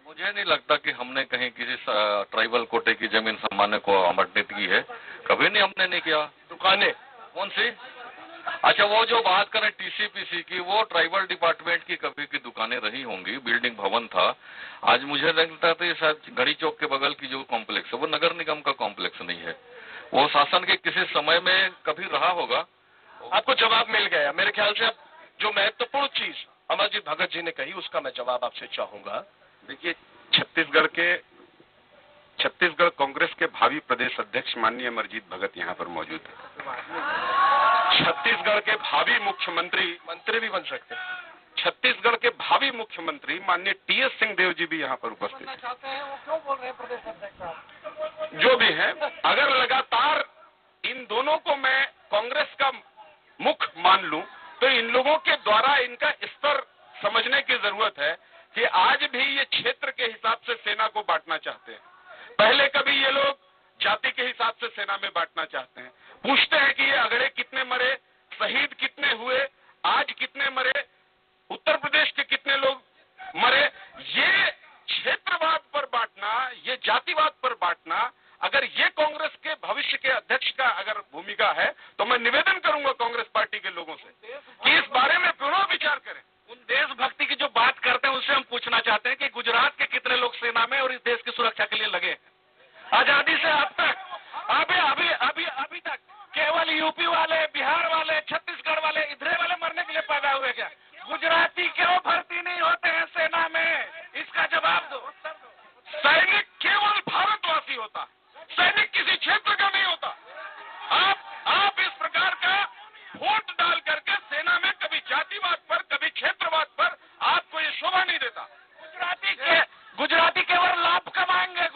G: मुझे नहीं लगता कि हमने कहीं किसी ट्राइबल कोटे की जमीन सामान्य को आवंटित की है, कभी नहीं, हमने नहीं किया।
B: दुकानें
G: कौन सी? अच्छा, वो जो बात करें TCPC की, वो ट्राइबल डिपार्टमेंट की कभी की दुकानें रही होंगी, बिल्डिंग भवन था। आज मुझे लगता है शायद घड़ी चौक के बगल की जो कॉम्प्लेक्स है वो नगर निगम का कॉम्प्लेक्स नहीं है, वो शासन के किसी समय में कभी रहा होगा।
B: आपको जवाब मिल गया मेरे ख्याल से। अब जो महत्वपूर्ण चीज अमरजीत भगत जी ने कही उसका मैं जवाब आपसे चाहूंगा।
F: देखिए, छत्तीसगढ़ कांग्रेस के भावी प्रदेश अध्यक्ष माननीय अमरजीत भगत यहाँ पर मौजूद है। छत्तीसगढ़ के भावी मंत्री भी बन सकते हैं। छत्तीसगढ़ के भावी मुख्यमंत्री माननीय TS सिंहदेव जी भी यहाँ पर उपस्थित हैं।
H: वो क्यों बोल रहे हैं प्रदेश अध्यक्ष?
F: जो भी है, अगर लगातार इन दोनों को मैं कांग्रेस का मुख मान लूं तो इन लोगों के द्वारा इनका स्तर समझने की जरूरत है कि आज भी ये क्षेत्र के हिसाब से सेना को बांटना चाहते हैं। पहले कभी ये लोग जाति के हिसाब से सेना में बांटना चाहते हैं। पूछते हैं कि ये अगड़े कितने मरे, शहीद कितने हुए, आज कितने मरे, उत्तर प्रदेश के कितने लोग मरे। ये क्षेत्रवाद पर बांटना, ये जातिवाद पर बांटना, अगर ये कांग्रेस के भविष्य के अध्यक्ष का अगर भूमिका है तो मैं निवेदन करूंगा कांग्रेस पार्टी के लोगों से कि इस बारे में पुनः विचार करें।
J: उन देशभक्ति की जो बात करते हैं उससे हम पूछना चाहते हैं कि गुजरात के कितने लोग सेना में और इस देश की सुरक्षा के लिए लगे? आजादी से अब तक, अभी तक केवल यूपी वाले, बिहार वाले, छत्तीसगढ़ वाले, इधरे वाले मरने के लिए पैदा हुए क्या? गुजराती क्यों भर्ती नहीं होते हैं सेना में? इसका जवाब दो।
F: सैनिक केवल भारतवासी होता, सैनिक किसी क्षेत्र का नहीं होता। आप इस प्रकार का वोट डाल करके सेना में कभी जातिवाद पर, कभी क्षेत्रवाद पर आपको ये शोभा नहीं देता।
J: गुजराती केवल लाभ कमाएंगे,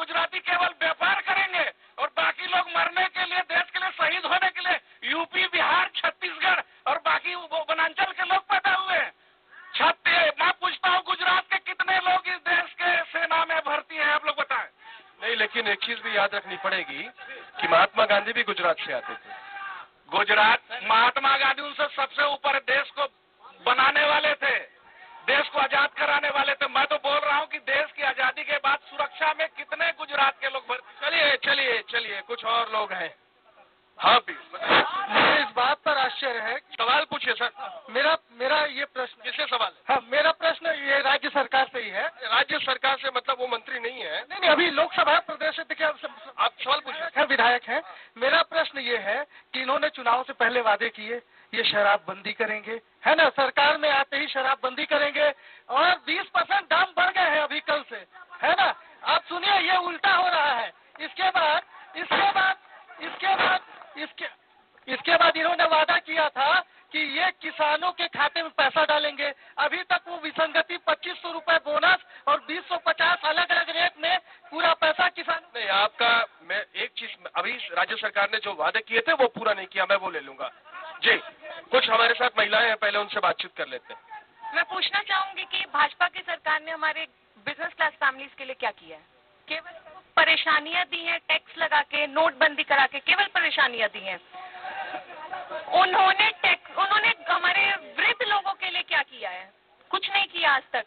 B: एक चीज भी याद रखनी पड़ेगी कि महात्मा गांधी भी गुजरात से आते थे।
E: गुजरात, महात्मा गांधी उनसे सबसे ऊपर देश को बनाने वाले थे, देश को आजाद कराने वाले थे। मैं तो बोल रहा हूं कि देश की आजादी के बाद सुरक्षा में कितने गुजरात के लोग भर्ती।
B: चलिए चलिए चलिए, कुछ और लोग हैं। हाँ भी,
H: मुझे इस बात पर आश्चर्य है।
B: सवाल पूछिए सर।
H: मेरा ये प्रश्न
B: किससे सवाल?
H: हाँ, मेरा प्रश्न ये राज्य सरकार से ही है।
B: राज्य सरकार से मतलब वो मंत्री नहीं है?
H: नहीं, अभी लोकसभा प्रदेश देखिए,
B: आप सवाल पूछिए।
H: है, विधायक हैं। मेरा प्रश्न ये है कि इन्होंने चुनाव से पहले वादे किए ये शराबबंदी करेंगे, है ना, सरकार में आते ही शराबबंदी करेंगे और 20% दाम बढ़ गए हैं अभी कल से, है ना। आप सुनिए, ये उल्टा हो रहा है। इसके बाद इन्होंने वादा किया था कि ये किसानों के खाते में पैसा डालेंगे। अभी तक वो विसंगति 2500 रुपए बोनस और 2050 अलग अलग रेट में पूरा पैसा किसान।
B: नहीं, आपका मैं एक चीज, अभी राज्य सरकार ने जो वादे किए थे वो पूरा नहीं किया, मैं वो ले लूंगा जी। कुछ हमारे साथ महिलाएं हैं, पहले उनसे बातचीत कर लेते हैं।
N: मैं पूछना चाहूंगी कि भाजपा की सरकार ने हमारे बिजनेस क्लास फैमिलीज के लिए क्या किया है? केवल परेशानियां दी हैं, टैक्स लगा के, नोटबंदी करा के केवल परेशानियां दी हैं। उन्होंने हमारे वृद्ध लोगों के लिए क्या किया है? कुछ नहीं किया आज तक।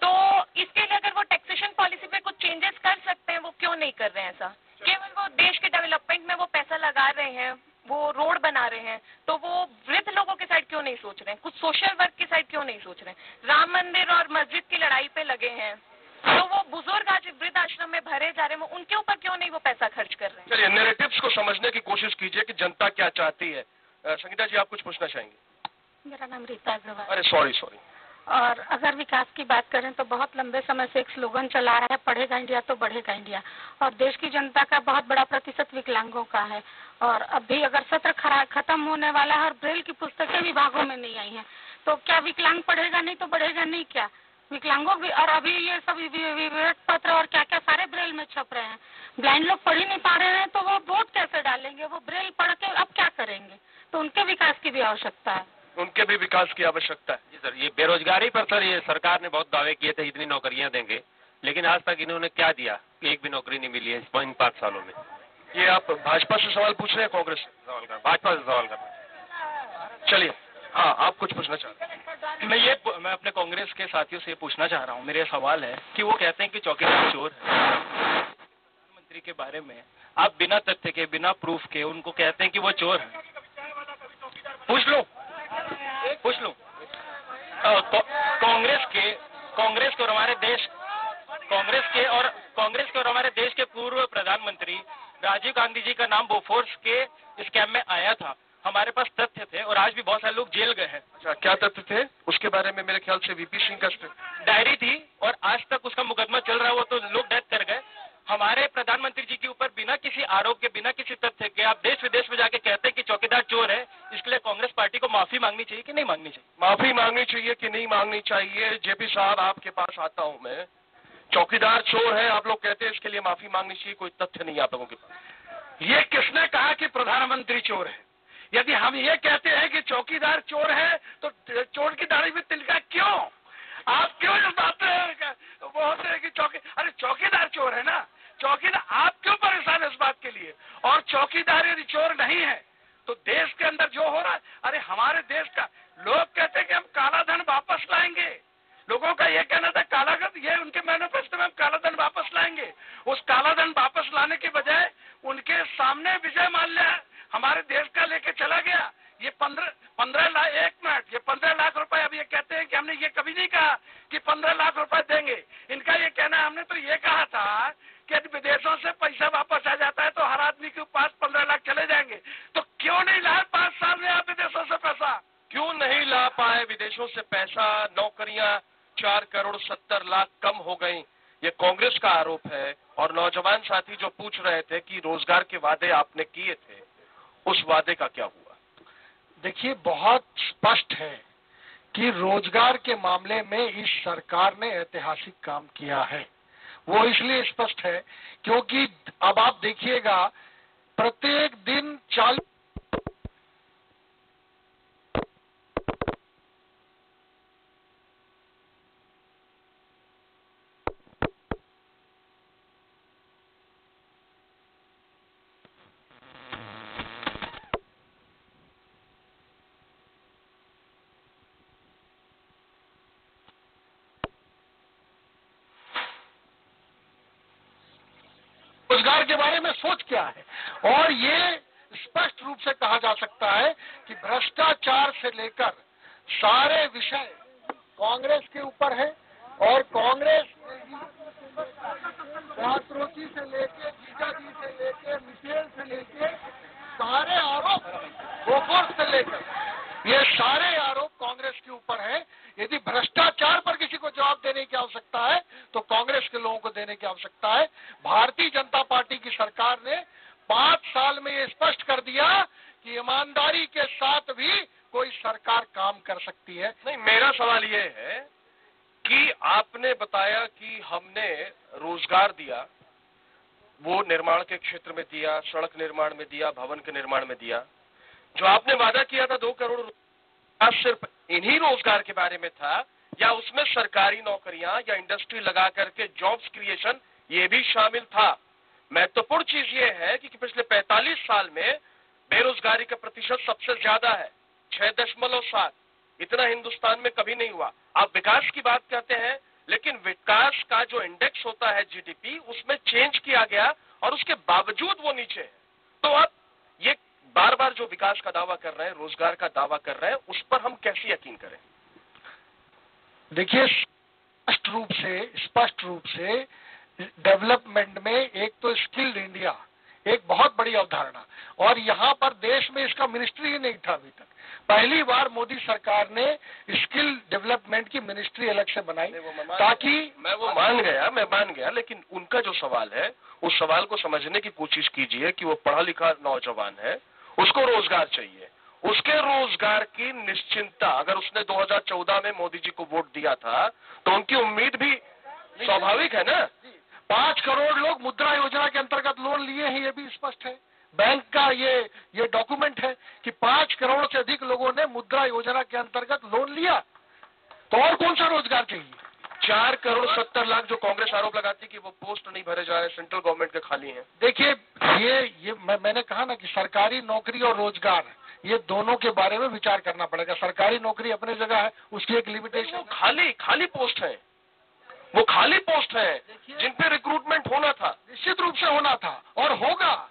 N: तो इसके लिए अगर वो टैक्सेशन पॉलिसी पे कुछ चेंजेस कर सकते हैं, वो क्यों नहीं कर रहे हैं ऐसा? केवल वो देश के डेवलपमेंट में वो पैसा लगा रहे हैं, वो रोड बना रहे हैं, तो वो वृद्ध लोगों के साइड क्यों नहीं सोच रहे हैं? कुछ सोशल वर्क की साइड क्यों नहीं सोच रहे हैं? राम मंदिर और मस्जिद की लड़ाई पे लगे हैं, तो वो बुजुर्ग आज वृद्ध आश्रम में भरे जा रहे हैं, उनके ऊपर क्यों नहीं वो पैसा खर्च कर रहे हैं?
B: चलिए, नैरेटिव्स को समझने की कोशिश कीजिए कि जनता क्या चाहती है। संगीता जी, आप कुछ पूछना चाहेंगे?
O: मेरा नाम रीता अग्रवाल।
B: अरे सॉरी।
O: और अगर विकास की बात करें तो बहुत लंबे समय से एक स्लोगन चला है, पढ़ेगा इंडिया तो बढ़ेगा इंडिया। और देश की जनता का बहुत बड़ा प्रतिशत विकलांगों का है। और अभी अगर सत्र खत्म होने वाला है और ब्रेल की पुस्तकें विभागों में नहीं आई हैं, तो क्या विकलांग पढ़ेगा नहीं तो बढ़ेगा नहीं क्या? विकलांगों भी, और अभी ये सब विवेक पत्र और क्या क्या सारे ब्रेल में छप रहे हैं। ब्लाइंड लोग पढ़ ही नहीं पा रहे हैं, तो वो वोट कैसे डालेंगे? वो ब्रेल पढ़ के अब क्या करेंगे? तो उनके विकास की भी आवश्यकता है।
B: उनके भी विकास की आवश्यकता है।
P: जी सर, ये बेरोजगारी पर सर, ये सरकार ने बहुत दावे किए थे इतनी नौकरियां देंगे, लेकिन आज तक इन्होंने क्या दिया? एक भी नौकरी नहीं मिली है इन 5 सालों में।
B: ये आप भाजपा से सवाल पूछ रहे हैं, कांग्रेस से
P: सवाल कर? भाजपा से सवाल कर।
B: चलिए, हाँ, आप कुछ पूछना चाहते हैं?
Q: मैं अपने कांग्रेस के साथियों से पूछना चाह रहा हूँ। मेरा सवाल है कि वो कहते हैं कि चौकीदार चोर है। प्रधानमंत्री के बारे में आप बिना तथ्य के, बिना प्रूफ के उनको कहते हैं कि वो चोर है। पूछ लो। कांग्रेस के और हमारे देश के पूर्व प्रधानमंत्री राजीव गांधी जी का नाम बोफोर्स के स्कैम में आया था। हमारे पास तथ्य थे और आज भी बहुत सारे लोग जेल गए हैं।
B: अच्छा, क्या तथ्य थे? उसके बारे में मेरे ख्याल से वीपी सिंह का
Q: डायरी थी और आज तक उसका मुकदमा चल रहा है। वो तो लोग डेथ कर गए। हमारे प्रधानमंत्री जी के ऊपर बिना किसी आरोप के, बिना किसी तथ्य के आप देश विदेश में जाके कहते हैं कि चौकीदार चोर है। इसके लिए कांग्रेस पार्टी को माफी मांगनी चाहिए कि नहीं मांगनी चाहिए?
B: माफी मांगनी चाहिए कि नहीं मांगनी चाहिए? जेपी साहब, आपके पास आता हूं मैं। चौकीदार चोर है, आप लोग कहते हैं इसके लिए माफी मांगनी चाहिए, कोई तथ्य नहीं आप लोगों के पास।
E: ये किसने कहा कि प्रधानमंत्री चोर है? यदि हम ये कहते हैं कि चौकीदार चोर है, तो चोर की दाढ़ी में तिलका क्यों? आप क्यों इस बात वो होते हैं कि चौकीदार चोर है ना? चौकीदार, आप क्यों परेशान इस बात के लिए? और चौकीदार यदि चोर नहीं है तो देश के अंदर जो हो रहा है, अरे हमारे देश का लोग कहते हैं कि हम काला धन वापस लाएंगे। लोगों का ये कहना था काला धन, ये उनके मैनिफेस्टो में हम काला धन वापस लाएंगे। उस काला धन वापस लाने के बजाय उनके सामने विजय माल्या हमारे देश का लेके चला गया। ये 15 लाख रुपए अब ये कहते हैं कि हमने ये कभी नहीं कहा कि 15 लाख रुपए देंगे। इनका ये कहना है, हमने तो ये कहा था कि यदि विदेशों से पैसा वापस आ जाता है तो हर आदमी के पास 15 लाख चले जाएंगे। तो क्यों नहीं लाए 5 साल में आप विदेशों से पैसा?
B: क्यों नहीं ला पाए विदेशों से पैसा? नौकरियां 4 करोड़ 70 लाख कम हो गई, ये कांग्रेस का आरोप है। और नौजवान साथी जो पूछ रहे थे कि रोजगार के वादे आपने किए थे, उस वादे का क्या हुआ?
H: देखिए, बहुत स्पष्ट है कि रोजगार के मामले में इस सरकार ने ऐतिहासिक काम किया है। वो इसलिए स्पष्ट है क्योंकि अब आप देखिएगा, प्रत्येक दिन 40 रोजगार के बारे में सोच क्या है। और ये स्पष्ट रूप से कहा जा सकता है कि भ्रष्टाचार से लेकर सारे विषय कांग्रेस के ऊपर है और कांग्रेस राष्ट्रपति से लेके जीजाजी से लेके मिशेल से लेके सारे आरोप बोफोर्स से लेकर ये सारे आरोप कांग्रेस के ऊपर है। यदि भ्रष्टाचार पर किसी को जवाब देने की आवश्यकता है तो कांग्रेस के लोगों को देने की आवश्यकता है। भारतीय जनता पार्टी की सरकार ने 5 साल में ये स्पष्ट कर दिया कि ईमानदारी के साथ भी कोई सरकार काम कर सकती है।
B: नहीं, मेरा सवाल ये है कि आपने बताया कि हमने रोजगार दिया, वो निर्माण के क्षेत्र में दिया, सड़क निर्माण में दिया, भवन के निर्माण में दिया। जो आपने वादा किया था 2 करोड़ रोजगार सिर्फ इन्हीं रोजगार के बारे में था या उसमें सरकारी नौकरियां या इंडस्ट्री लगा करके जॉब्स क्रिएशन ये भी शामिल था? महत्वपूर्ण चीज ये है कि पिछले 45 साल में बेरोजगारी का प्रतिशत सबसे ज्यादा है, 6.7। इतना हिंदुस्तान में कभी नहीं हुआ। आप विकास की बात कहते हैं, लेकिन विकास का जो इंडेक्स होता है जीडीपी, उसमें चेंज किया गया और उसके बावजूद वो नीचे है। तो आप ये बार बार जो विकास का दावा कर रहे हैं, रोजगार का दावा कर रहे हैं, उस पर हम कैसे यकीन करें?
H: देखिए, स्पष्ट रूप से डेवलपमेंट में एक तो स्किल्ड इंडिया एक बहुत बड़ी अवधारणा, और यहाँ पर देश में इसका मिनिस्ट्री ही नहीं था अभी तक। पहली बार मोदी सरकार ने स्किल डेवलपमेंट की मिनिस्ट्री अलग से बनाई ताकि
B: मैं मान गया, लेकिन उनका जो सवाल है उस सवाल को समझने की कोशिश कीजिए कि वो पढ़ा लिखा नौजवान है, उसको रोजगार चाहिए, उसके रोजगार की निश्चिंतता। अगर उसने 2014 में मोदी जी को वोट दिया था तो उनकी उम्मीद भी स्वाभाविक है ना।
H: 5 करोड़ लोग मुद्रा योजना के अंतर्गत लोन लिए हैं, ये भी स्पष्ट है। बैंक का ये डॉक्यूमेंट है कि 5 करोड़ से अधिक लोगों ने मुद्रा योजना के अंतर्गत लोन लिया। तो और कौन सा रोजगार चाहिए?
B: 4 करोड़ 70 लाख जो कांग्रेस आरोप लगाती कि वो पोस्ट नहीं भरे जा रहे, सेंट्रल गवर्नमेंट के खाली हैं।
H: देखिए, ये मैंने कहा ना कि सरकारी नौकरी और रोजगार ये दोनों के बारे में विचार करना पड़ेगा। सरकारी नौकरी अपनी जगह है, उसकी एक लिमिटेशन।
B: खाली पोस्ट है, वो खाली पोस्ट है जिन पे रिक्रूटमेंट होना था,
H: निश्चित रूप से होना था और होगा।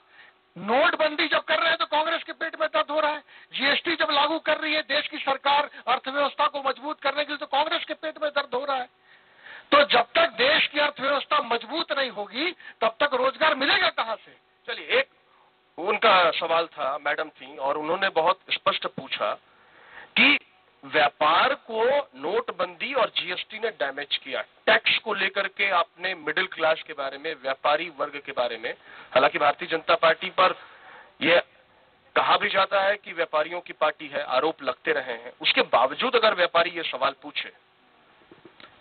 H: नोटबंदी जब कर रहे हैं तो कांग्रेस के पेट में दर्द हो रहा है। जीएसटी जब लागू कर रही है देश की सरकार अर्थव्यवस्था को मजबूत करने के लिए, तो कांग्रेस के पेट में दर्द हो रहा है। तो जब तक देश की अर्थव्यवस्था मजबूत नहीं होगी तब तक रोजगार मिलेगा कहां से?
B: चलिए, एक उनका सवाल था, मैडम थी, और उन्होंने बहुत स्पष्ट पूछा कि व्यापार को नोटबंदी और जीएसटी ने डैमेज किया। टैक्स को लेकर के आपने मिडिल क्लास के बारे में, व्यापारी वर्ग के बारे में, हालांकि भारतीय जनता पार्टी पर यह कहा भी जाता है कि व्यापारियों की पार्टी है, आरोप लगते रहे हैं, उसके बावजूद अगर व्यापारी ये सवाल पूछे,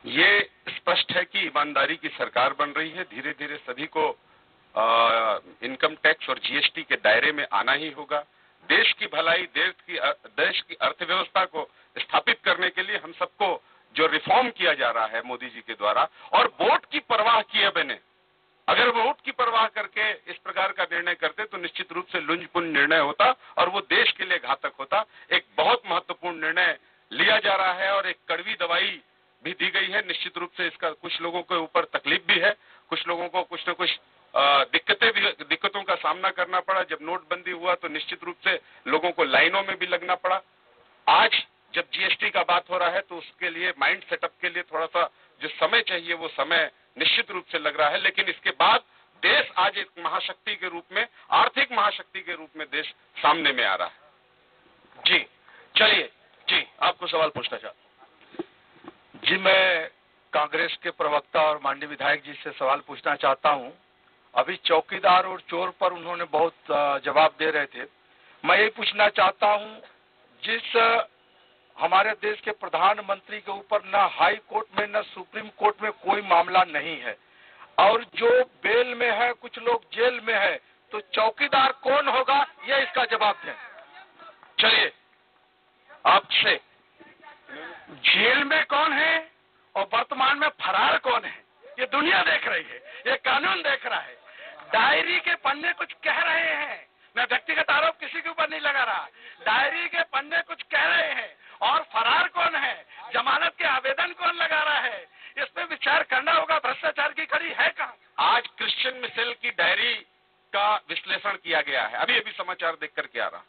F: ये स्पष्ट है कि ईमानदारी की सरकार बन रही है। धीरे धीरे सभी को इनकम टैक्स और जीएसटी के दायरे में आना ही होगा। देश की भलाई, देश की अर्थव्यवस्था को स्थापित करने के लिए हम सबको जो रिफॉर्म किया जा रहा है मोदी जी के द्वारा, और वोट की परवाह किए बिना, अगर वोट की परवाह करके इस प्रकार का निर्णय करते तो निश्चित रूप से लुंजपूर्ण निर्णय होता और वो देश के लिए घातक होता। एक बहुत महत्वपूर्ण निर्णय लिया जा रहा है और एक कड़वी दवाई भी दी गई है। निश्चित रूप से इसका कुछ लोगों के ऊपर तकलीफ भी है, कुछ लोगों को कुछ न कुछ दिक्कतों का सामना करना पड़ा। जब नोटबंदी हुआ तो निश्चित रूप से लोगों को लाइनों में भी लगना पड़ा। आज जब जीएसटी का बात हो रहा है तो उसके लिए माइंड सेटअप के लिए थोड़ा सा जो समय चाहिए वो समय निश्चित रूप से लग रहा है। लेकिन इसके बाद देश आज एक महाशक्ति के रूप में, आर्थिक महाशक्ति के रूप में देश सामने में आ रहा है।
B: जी चलिए, जी आपको सवाल पूछना चाहता हूं।
R: जी, मैं कांग्रेस के प्रवक्ता और माननीय विधायक जी से सवाल पूछना चाहता हूं। अभी चौकीदार और चोर पर उन्होंने बहुत जवाब दे रहे थे। मैं यही पूछना चाहता हूं, जिस हमारे देश के प्रधानमंत्री के ऊपर न हाई कोर्ट में न सुप्रीम कोर्ट में कोई मामला नहीं है और जो बेल में है, कुछ लोग जेल में है, तो चौकीदार कौन होगा, ये इसका जवाब दें।
B: चलिए, आपसे
H: जेल में कौन है और वर्तमान में फरार कौन है ये दुनिया देख रही है, ये कानून देख रहा है। डायरी के पन्ने कुछ कह रहे हैं, मैं व्यक्तिगत आरोप किसी के ऊपर नहीं लगा रहा। डायरी के पन्ने कुछ कह रहे हैं और फरार कौन है, जमानत के आवेदन कौन लगा रहा है, इस पे विचार करना होगा। भ्रष्टाचार की कड़ी है कहाँ?
F: आज क्रिश्चियन मिशेल की डायरी का विश्लेषण किया गया है, अभी अभी समाचार देख करके आ रहा,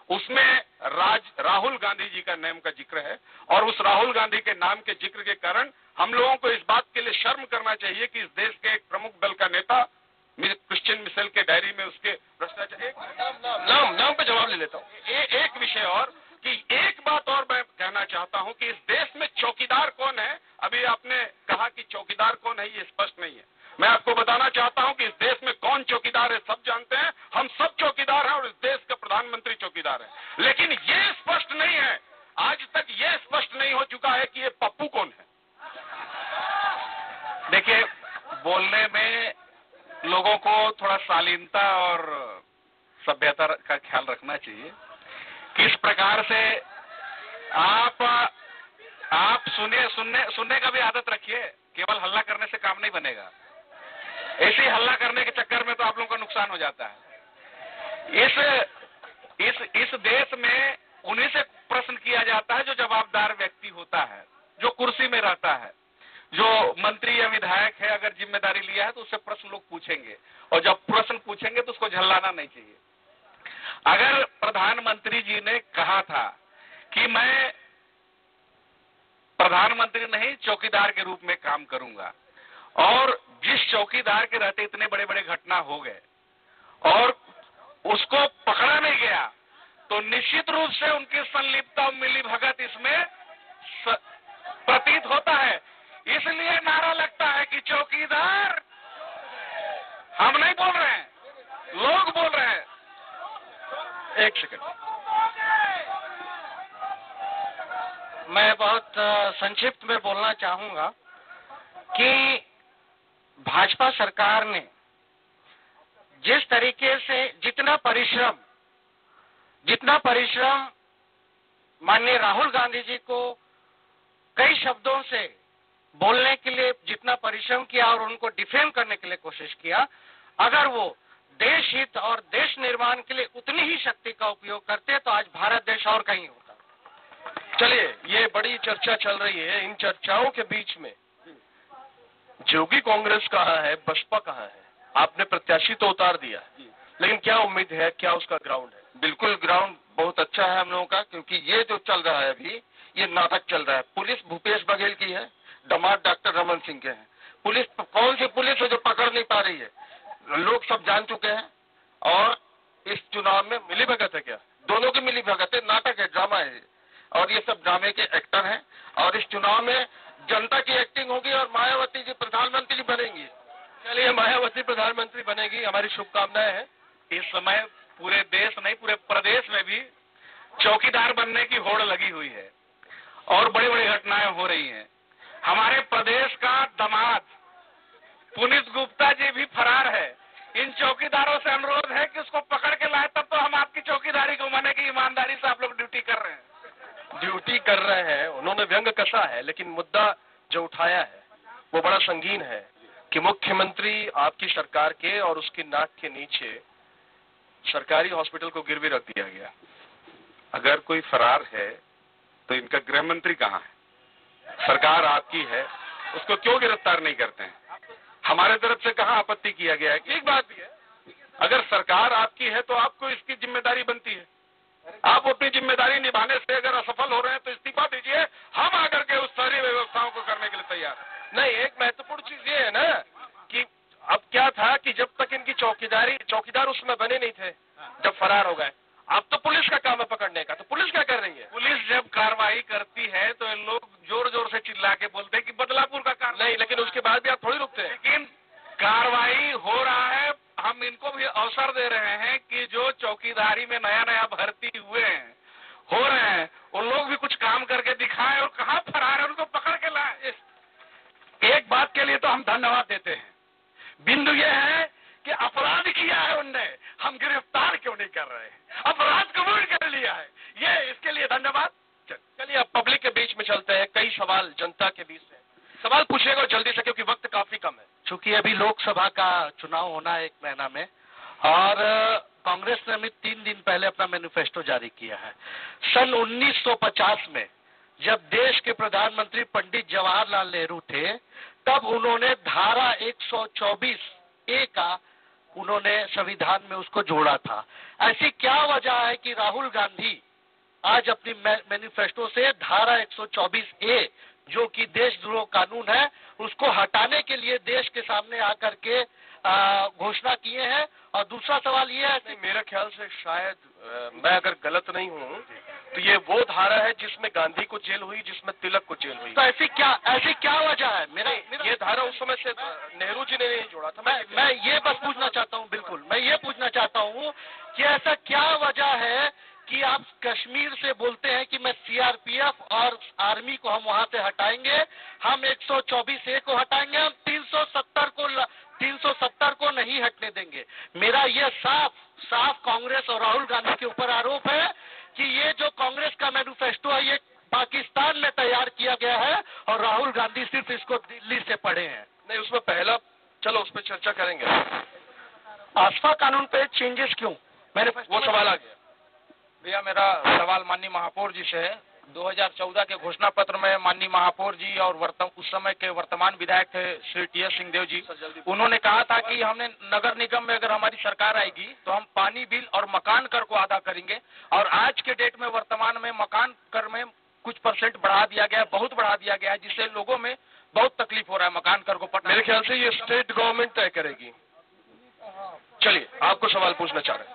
F: उसमें राहुल गांधी जी का नाम का जिक्र है और उस राहुल गांधी के नाम के जिक्र के कारण हम लोगों को इस बात के लिए शर्म करना चाहिए कि इस देश के एक प्रमुख दल का नेता क्रिश्चियन मिशेल के डायरी में उसके भ्रष्टाचार नाम पे जवाब ले लेता हूँ। एक विषय और कि एक बात और मैं कहना चाहता हूं कि इस देश में चौकीदार कौन है, अभी आपने कहा कि चौकीदार कौन है, ये स्पष्ट नहीं है। मैं आपको बताना चाहता हूं कि इस देश में कौन चौकीदार है सब जानते हैं, हम सब चौकीदार हैं और इस देश का प्रधानमंत्री चौकीदार है, लेकिन ये स्पष्ट नहीं है, आज तक ये स्पष्ट नहीं हो चुका है कि ये पप्पू कौन है।
I: देखिए, बोलने में लोगों को थोड़ा शालीनता और सभ्यता का ख्याल रखना चाहिए। किस प्रकार से आप सुनने का भी आदत रखिए, केवल हल्ला करने से काम नहीं बनेगा। ऐसे ही हल्ला करने के चक्कर में तो आप लोगों का नुकसान हो जाता है। इस देश में उन्हीं से प्रश्न किया जाता है जो जवाबदार व्यक्ति होता है, जो कुर्सी में रहता है, जो मंत्री या विधायक है, अगर जिम्मेदारी लिया है तो उससे प्रश्न लोग पूछेंगे, और जब प्रश्न पूछेंगे तो उसको झल्लाना नहीं चाहिए। अगर प्रधानमंत्री जी ने कहा था कि मैं प्रधानमंत्री नहीं चौकीदार के रूप में काम करूंगा, और जिस चौकीदार के रहते इतने बड़े बड़े घटना हो गए और उसको पकड़ा नहीं गया, तो निश्चित रूप से उनकी संलिप्तता मिली भगत इसमें प्रतीत होता है। इसलिए नारा लगता है कि चौकीदार, हम नहीं बोल रहे हैं, लोग बोल रहे हैं।
L: एक सेकंड, मैं बहुत संक्षिप्त में बोलना चाहूंगा कि भाजपा सरकार ने जिस तरीके से जितना परिश्रम माननीय राहुल गांधी जी को कई शब्दों से बोलने के लिए जितना परिश्रम किया और उनको डिफेम करने के लिए कोशिश किया, अगर वो देश हित और देश निर्माण के लिए उतनी ही शक्ति का उपयोग करते तो आज भारत देश और कहीं होता।
B: चलिए, ये बड़ी चर्चा चल रही है, इन चर्चाओं के बीच में जोगी कांग्रेस कहाँ है, बसपा कहाँ है? आपने प्रत्याशी तो उतार दिया, लेकिन क्या उम्मीद है, क्या उसका ग्राउंड है?
A: बिल्कुल ग्राउंड बहुत अच्छा है हम लोगों का, क्योंकि ये जो चल रहा है अभी, ये नाटक चल रहा है। पुलिस भूपेश बघेल की है, दामाद डॉक्टर रमन सिंह के हैं। पुलिस कौन सी पुलिस है जो पकड़ नहीं पा रही है, लोग सब जान चुके हैं। और इस चुनाव में
B: मिली भगत है क्या?
A: दोनों की मिली भगत है, नाटक है, ड्रामा है, और ये सब ड्रामे के एक्टर हैं। और इस चुनाव में जनता की एक्टिंग होगी और मायावती जी प्रधानमंत्री बनेंगी।
B: चलिए, मायावती प्रधानमंत्री बनेगी, हमारी शुभकामनाएं हैं।
I: इस समय पूरे देश नहीं, पूरे प्रदेश में भी चौकीदार बनने की होड़ लगी हुई है और बड़ी बड़ी घटनाएं हो रही हैं। हमारे प्रदेश का दामाद पुनीत गुप्ता जी भी फरार है। इन चौकीदारों से अनुरोध है कि उसको पकड़ के लाए, तब तो हम आपकी चौकीदारी को मानेगी। ईमानदारी से आप लोग ड्यूटी कर रहे हैं।
B: उन्होंने व्यंग कसा है, लेकिन मुद्दा जो उठाया है वो बड़ा संगीन है कि मुख्यमंत्री आपकी सरकार के और उसकी नाक के नीचे सरकारी हॉस्पिटल को गिरवी रख दिया गया।
F: अगर कोई फरार है तो इनका गृह मंत्री कहाँ है? सरकार आपकी है, उसको क्यों गिरफ्तार नहीं करते हैं? हमारे तरफ से कहाँ आपत्ति किया गया है? एक बात भी है, अगर सरकार आपकी है तो आपको इसकी जिम्मेदारी बनती है। आप अपनी जिम्मेदारी निभाने से अगर असफल हो रहे हैं तो इस्तीफा दीजिए, हम आकर के उस सारी व्यवस्थाओं को करने के लिए तैयार हैं।
B: नहीं, एक महत्वपूर्ण चीज ये है ना कि अब क्या था कि जब तक इनकी चौकीदार उसमें बने नहीं थे, जब फरार हो गए, अब तो पुलिस का काम है पकड़ने का। तो पुलिस क्या कर रही है?
I: पुलिस जब कार्रवाई करती है तो लोग जोर जोर से चिल्ला के बोलते हैं कि बदलापुर का कार्रवाई
B: नहीं, लेकिन उसके बाद भी आप थोड़ी रुकते हैं।
I: लेकिन कार्रवाई हो रहा है, हम इनको भी अवसर दे रहे हैं कि जो चौकीदारी में नया नया भर्ती हुए हैं, हो रहे हैं, उन लोग भी कुछ काम करके दिखाएं और कहाँ फरार है उनको पकड़ के लाए।
E: एक बात के लिए तो हम धन्यवाद देते हैं। बिंदु ये है कि अपराध किया है उनने, हम गिरफ्तार क्यों नहीं कर रहे? अपराध कबूल कर लिया है, ये इसके लिए धन्यवाद।
B: चलिए, अब पब्लिक के बीच में चलते हैं। कई सवाल जनता के बीच में सवाल पूछेगा जल्दी से, क्योंकि वक्त काफी कम है।
L: चूंकि अभी लोकसभा का चुनाव होना है 1 महीना में, और कांग्रेस ने अभी 3 दिन पहले अपना मैनिफेस्टो जारी किया है। सन 1950 में जब देश के प्रधानमंत्री पंडित जवाहरलाल नेहरू थे, तब उन्होंने धारा 124A का
H: उन्होंने संविधान में उसको जोड़ा था। ऐसी क्या वजह है कि राहुल गांधी आज अपनी मैनिफेस्टो से धारा 124A जो कि देशद्रोह कानून है उसको हटाने के लिए देश के सामने आकर के घोषणा किए हैं? और दूसरा सवाल ये है,
B: मेरे ख्याल से शायद मैं अगर गलत नहीं हूँ तो ये वो धारा है जिसमें गांधी को जेल हुई, जिसमें तिलक को जेल हुई।
H: तो ऐसी क्या वजह है? मेरा
B: ये धारा उस समय से नेहरू जी ने नहीं जोड़ा था।
H: मैं ये बस पूछना चाहता हूँ, बिल्कुल मैं ये पूछना चाहता हूँ कि ऐसा क्या वजह है कि आप कश्मीर से बोलते हैं कि मैं सीआरपीएफ और आर्मी को हम वहां से हटाएंगे, हम 124A को हटाएंगे, हम 370 को नहीं हटने देंगे। मेरा ये साफ कांग्रेस और राहुल गांधी के ऊपर आरोप है कि ये जो कांग्रेस का मैनिफेस्टो है ये पाकिस्तान में तैयार किया गया है और राहुल गांधी सिर्फ इसको दिल्ली से पढ़े हैं।
B: नहीं, उसमें पहला, चलो उस पर चर्चा करेंगे।
J: आसपा कानून पे चेंजेस क्यों?
B: वो सवाल आ गया
R: भैया। मेरा सवाल माननीय महापौर जी से है। 2014 के घोषणा पत्र में माननीय महापौर जी और उस समय के वर्तमान विधायक थे श्री टी.एस. सिंहदेव जी, उन्होंने कहा था कि हमने नगर निगम में अगर हमारी सरकार आएगी तो हम पानी बिल और मकान कर को अदा करेंगे। और आज के डेट में वर्तमान में मकान कर में कुछ % बढ़ा दिया गया है, बहुत बढ़ा दिया गया है, जिससे लोगों में बहुत तकलीफ हो रहा है मकान कर को पटना।
B: मेरे ख्याल से ये स्टेट गवर्नमेंट तय करेगी। चलिए, आपको सवाल पूछना चाह रहे हैं,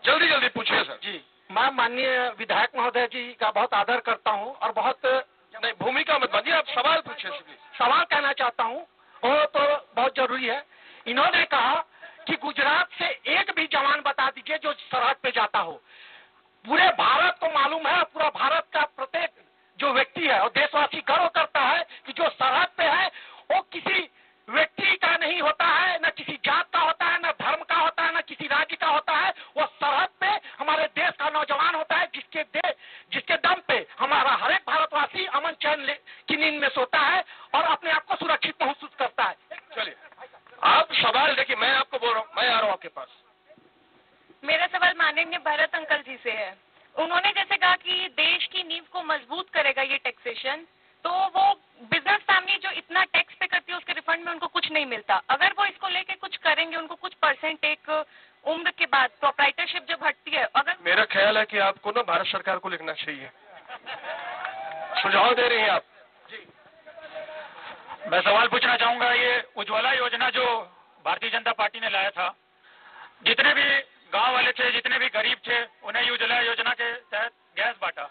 B: जल्दी पूछिए सर।
H: जी, मैं माननीय विधायक महोदय जी का बहुत आदर करता हूं और बहुत
B: नहीं, भूमिका मत बनिए, आप सवाल पूछिए।
H: सवाल कहना चाहता हूं, वो तो बहुत जरूरी है। इन्होंने कहा कि गुजरात से एक भी जवान बता दीजिए जो सरहद पे जाता हो। पूरे भारत को मालूम है, पूरा भारत का प्रत्येक जो व्यक्ति है और देशवासी गर्व करता है कि जो सरहद पे है वो किसी व्यक्ति का नहीं होता है, न किसी जात का होता है, न धर्म का होता है, न किसी राज्य का होता है। वो सरहद पे हमारे देश का नौजवान होता है जिसके दम पे हमारा हर एक भारतवासी अमन चैन की नींद में सोता है और अपने आप को सुरक्षित महसूस करता है।
B: चलिए, आप सवाल देखिए, मैं आपको बोल रहा हूँ, मैं आ रहा हूँ आपके पास।
N: मेरा सवाल माननीय भरत अंकल जी से है। उन्होंने जैसे कहा कि देश की नींव को मजबूत करेगा ये टैक्सेशन, तो वो बिजनेस फैमिली जो इतना टैक्स पे करती है उसके रिफंड में उनको कुछ नहीं मिलता। अगर वो इसको लेके कुछ करेंगे, उनको कुछ % एक उम्र के बाद प्रोप्राइटरशिप जब हटती है, अगर
B: मेरा ख्याल है कि आपको ना भारत सरकार को लिखना चाहिए। सुझाव दे रही हैं आप।
E: मैं सवाल पूछना चाहूंगा, ये उज्ज्वला योजना जो भारतीय जनता पार्टी ने लाया था, जितने भी गांव वाले थे, जितने भी गरीब थे, उन्हें उज्ज्वला योजना के तहत गैस बांटा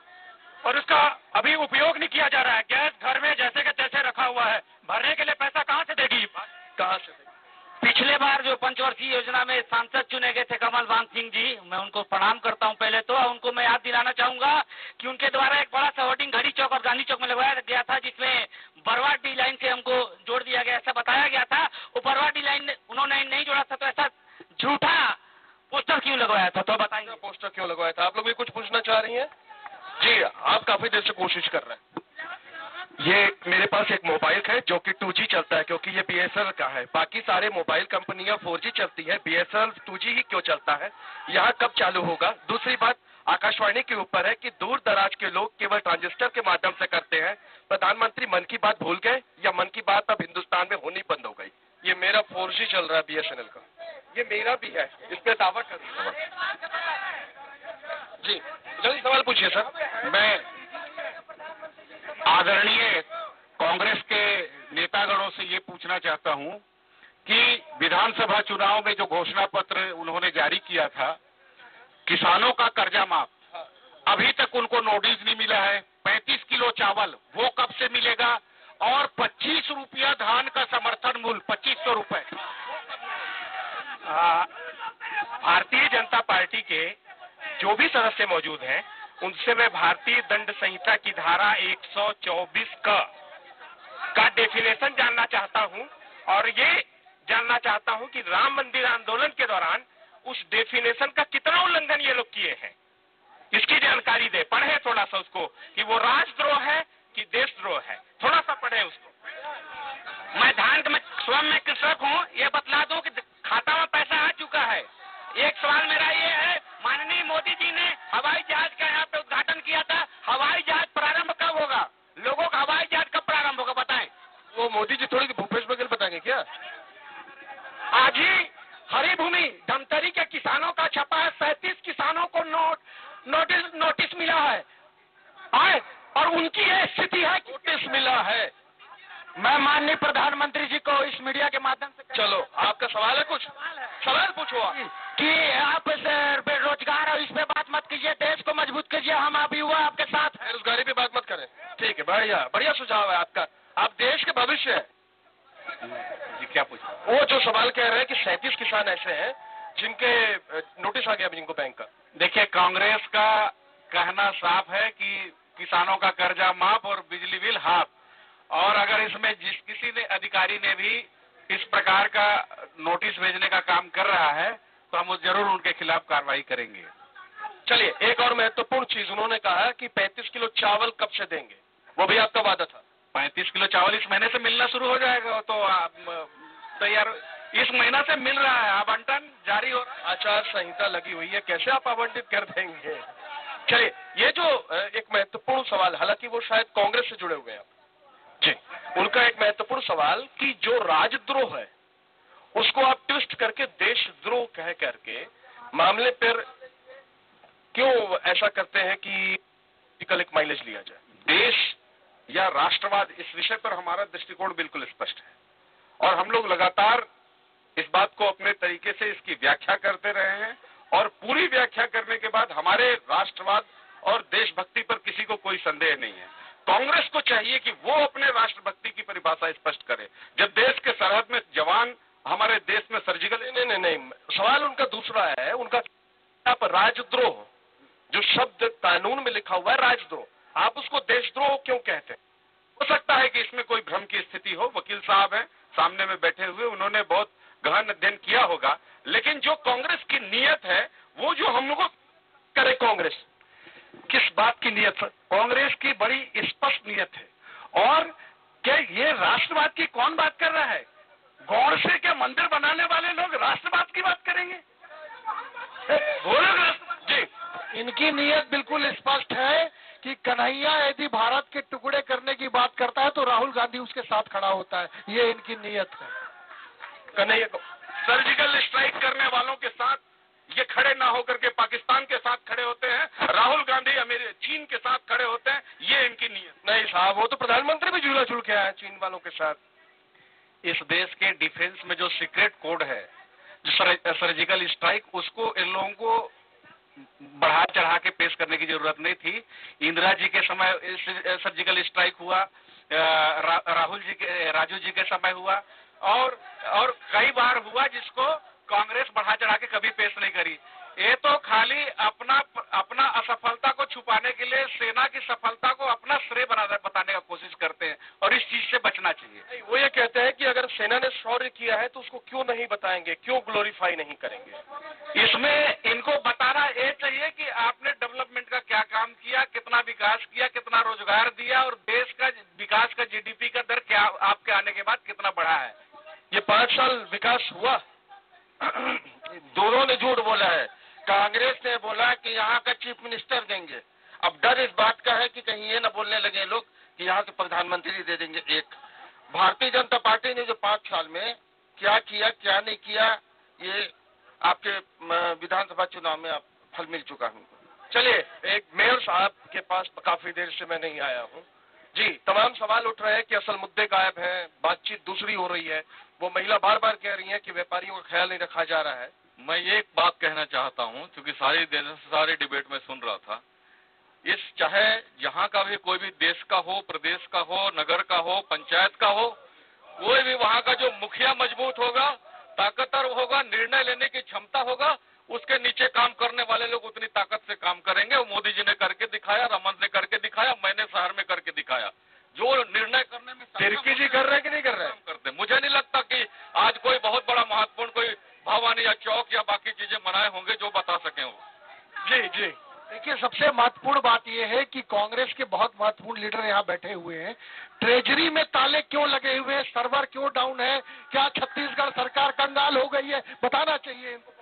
E: और उसका अभी उपयोग नहीं किया जा रहा है। गैस घर में जैसे के तैसे रखा हुआ है, भरने के लिए पैसा कहाँ से देगी?
B: कहाँ से देगी?
K: पिछले बार जो पंचवर्षीय योजना में सांसद चुने गए थे कमल वांग सिंह जी, मैं उनको प्रणाम करता हूं। पहले तो उनको मैं याद दिलाना चाहूंगा कि उनके द्वारा एक बड़ा सा होर्डिंग घड़ी चौक और गांधी चौक में लगवाया गया था, जिसमें बरवाडी लाइन से हमको जोड़ दिया गया, ऐसा बताया गया था। वो बरवाडी लाइन उन्होंने नहीं जोड़ा था, तो ऐसा झूठा पोस्टर क्यों लगवाया था? तो बताइए,
B: पोस्टर क्यों लगवाया था? आप लोग भी कुछ पूछना चाह रही हैं? जी, आप काफी देर से कोशिश कर रहे हैं। ये मेरे पास एक मोबाइल है जो कि 2G चलता है, क्योंकि ये BSNL का है। बाकी सारे मोबाइल कंपनियां 4G चलती है, BSNL 2G ही क्यों चलता है? यहाँ कब चालू होगा? दूसरी बात, आकाशवाणी के ऊपर है कि दूर दराज के लोग केवल ट्रांजिस्टर के माध्यम से करते हैं। प्रधानमंत्री मन की बात भूल गए या मन की बात अब हिंदुस्तान में होनी बंद हो गई? ये मेरा 4G चल रहा है BSNL का, ये मेरा भी है, इस पे दावा कर जी। जल्दी सवाल पूछिए सर।
S: मैं आदरणीय कांग्रेस के नेतागणों से ये पूछना चाहता हूं कि विधानसभा चुनाव में जो घोषणा पत्र उन्होंने जारी किया था, किसानों का कर्जा माफ, अभी तक उनको नोटिस नहीं मिला है। 35 किलो चावल वो कब से मिलेगा? और 25 रुपया धान का समर्थन मूल्य, 2500 रुपए।
E: भारतीय जनता पार्टी के जो भी सदस्य मौजूद हैं, उनसे मैं भारतीय दंड संहिता की धारा 124 का डेफिनेशन जानना चाहता हूं और ये जानना चाहता हूं कि राम मंदिर आंदोलन के दौरान उस डेफिनेशन का कितना उल्लंघन ये लोग किए हैं, इसकी जानकारी दे। पढ़े थोड़ा सा उसको कि वो राष्ट्रद्रोह है कि देशद्रोह है, थोड़ा सा पढ़े उसको।
K: मैं धान में स्वयं में कृषक हूँ, ये बतला दूं कि खाता में पैसा आ चुका है। एक सवाल मेरा ये है, माननीय मोदी जी ने हवाई जहाज का यहाँ पे उद्घाटन किया था, हवाई जहाज प्रारंभ कब होगा? लोगों का हवाई जहाज कब प्रारंभ होगा बताएं?
B: वो मोदी जी थोड़ी भूपेश बघेल बताएंगे क्या?
J: आज ही हरी भूमि धमतरी के किसानों का छपा है, 37 किसानों को नोटिस मिला है आए, और उनकी ये स्थिति है कि
B: नोटिस मिला है।
J: मैं माननीय प्रधानमंत्री जी को इस मीडिया के माध्यम से
B: चलो, आपका सवाल है, कुछ सवाल पूछो आप।
J: कि आप बेरोजगार और इस पे बात मत कीजिए, देश को मजबूत कीजिए, हम आप युवा आपके साथ हैं।
B: बेरोजगारी पे बात मत करें। ठीक है, बढ़िया बढ़िया सुझाव है आपका। आप देश के भविष्य है।
S: जी क्या पूछा?
B: वो जो सवाल कह रहे हैं कि 37 किसान ऐसे हैं जिनके नोटिस आ गया जिनको बैंक का।
S: देखिए, कांग्रेस का कहना साफ है कि किसानों का कर्जा माफ और बिजली बिल हाफ, और अगर इसमें जिस किसी ने अधिकारी ने भी इस प्रकार का नोटिस भेजने का काम कर रहा है तो हम जरूर उनके खिलाफ कार्रवाई करेंगे।
B: चलिए, एक और महत्वपूर्ण चीज उन्होंने कहा कि 35 किलो चावल कब से देंगे, वो भी आपका वादा था।
S: 35 किलो चावल इस महीने से मिलना शुरू हो जाएगा, तो तैयार इस महीना से मिल रहा है, आवंटन जारी हो रहा है।
B: आचार संहिता लगी हुई है, कैसे आप आवंटित कर देंगे? चलिए, ये जो एक महत्वपूर्ण सवाल, हालांकि वो शायद कांग्रेस से जुड़े हुए हैं जी, उनका एक महत्वपूर्ण सवाल कि जो राजद्रोह है उसको आप ट्विस्ट करके देशद्रोह कह करके मामले पर क्यों ऐसा करते हैं कि कल एक माइलेज लिया जाए?
F: देश या राष्ट्रवाद, इस विषय पर हमारा दृष्टिकोण बिल्कुल स्पष्ट है और हम लोग लगातार इस बात को अपने तरीके से इसकी व्याख्या करते रहे हैं, और पूरी व्याख्या करने के बाद हमारे राष्ट्रवाद और देशभक्ति पर किसी को कोई संदेह नहीं है। कांग्रेस को चाहिए कि वो अपने राष्ट्रभक्ति की परिभाषा स्पष्ट करे। जब देश के सरहद में जवान हमारे देश में सर्जिकल
B: नहीं, सवाल उनका दूसरा है। उनका आप राजद्रोह, जो शब्द कानून में लिखा हुआ है राजद्रोह, आप उसको देशद्रोह क्यों कहते हैं?
F: हो सकता है कि इसमें कोई भ्रम की स्थिति हो। वकील साहब हैं सामने में बैठे हुए, उन्होंने बहुत गहन अध्ययन किया होगा, लेकिन जो कांग्रेस की नीयत है वो जो हम लोगों
B: करे, कांग्रेस
J: किस बात की नीयत है? कांग्रेस की बड़ी स्पष्ट नीयत है। और क्या ये राष्ट्रवाद की कौन बात कर रहा है? गौरसे के मंदिर बनाने वाले लोग राष्ट्रवाद की बात करेंगे? वो लोग
H: जी, इनकी नीयत बिल्कुल स्पष्ट है कि कन्हैया यदि भारत के टुकड़े करने की बात करता है तो राहुल गांधी उसके साथ खड़ा होता है। ये इनकी नीयत है।
F: कन्हैया को सर्जिकल स्ट्राइक करने वालों के साथ ये खड़े ना होकर के पाकिस्तान के साथ खड़े होते हैं, राहुल गांधी चीन के साथ खड़े होते हैं, ये इनकी नीयत
B: नहीं साहब, वो तो प्रधानमंत्री भी झूला झूल के आए चीन वालों के साथ।
S: इस देश के डिफेंस में जो सीक्रेट कोड है, जो सर्जिकल स्ट्राइक, उसको इन लोगों को बढ़ा चढ़ा के पेश करने की जरूरत नहीं थी। इंदिरा जी के समय सर्जिकल स्ट्राइक हुआ, राजू जी के समय हुआ, और कई बार हुआ जिसको कांग्रेस बढ़ा चढ़ा के कभी पेश नहीं करी। ये तो खाली अपना असफलता को छुपाने के लिए सेना की सफलता को अपना श्रेय बताने का कोशिश करते हैं, और इस चीज से बचना चाहिए।
B: वो ये कहते हैं कि अगर सेना ने शौर्य किया है तो उसको क्यों नहीं बताएंगे, क्यों ग्लोरीफाई नहीं करेंगे?
S: इसमें इनको बताना ये चाहिए कि आपने डेवलपमेंट का क्या काम किया, कितना विकास किया, कितना रोजगार दिया, और देश का विकास का जीडीपी का दर क्या आपके आने के बाद कितना बढ़ा है।
B: ये 5 साल विकास हुआ? दोनों ने झूठ बोला है। कांग्रेस ने बोला कि यहाँ का चीफ मिनिस्टर देंगे। अब डर इस बात का है कि कहीं ये न बोलने लगे लोग कि यहाँ के प्रधानमंत्री दे देंगे। एक भारतीय जनता पार्टी ने जो 5 साल में क्या किया क्या नहीं किया, ये आपके विधानसभा चुनाव में आप फल मिल चुका हूँ। चलिए, एक मेयर साहब के पास काफी देर से मैं नहीं आया हूँ जी। तमाम सवाल उठ रहे हैं कि असल मुद्दे गायब हैं, बातचीत दूसरी हो रही है। वो महिला बार बार कह रही है कि व्यापारियों का ख्याल नहीं रखा जा रहा है।
G: मैं ये एक बात कहना चाहता हूँ, क्योंकि सारी डिबेट में सुन रहा था, चाहे यहाँ का भी कोई भी देश का हो, प्रदेश का हो, नगर का हो, पंचायत का हो, कोई भी वहाँ का जो मुखिया मजबूत होगा, ताकतवर होगा, निर्णय लेने की क्षमता होगा, उसके नीचे काम करने वाले लोग उतनी ताकत से काम करेंगे। वो मोदी जी ने करके दिखाया, रमन ने करके दिखाया, मैंने शहर में करके दिखाया। जो निर्णय करने में
B: तिर्की जी कर रहे हैं कि नहीं कर रहे हैं?
G: करते। मुझे नहीं लगता कि आज कोई बहुत बड़ा महत्वपूर्ण कोई भवानी या चौक या बाकी चीजें मनाए होंगे जो बता सके वो।
H: जी जी, देखिए, सबसे महत्वपूर्ण बात यह है कि कांग्रेस के बहुत महत्वपूर्ण लीडर यहाँ बैठे हुए हैं। ट्रेजरी में ताले क्यों लगे हुए हैं, सर्वर क्यों डाउन है, क्या छत्तीसगढ़ सरकार कंगाल हो गई है, बताना चाहिए इनको।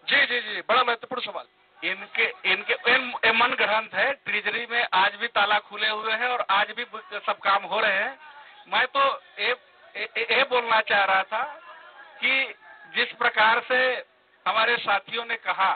B: जी जी जी, बड़ा महत्वपूर्ण सवाल।
S: इनके मन ग्रंथ है, ट्रेजरी में आज भी ताला खुले हुए हैं और आज भी सब काम हो रहे हैं। मैं तो ये बोलना चाह रहा था कि जिस प्रकार से हमारे साथियों ने कहा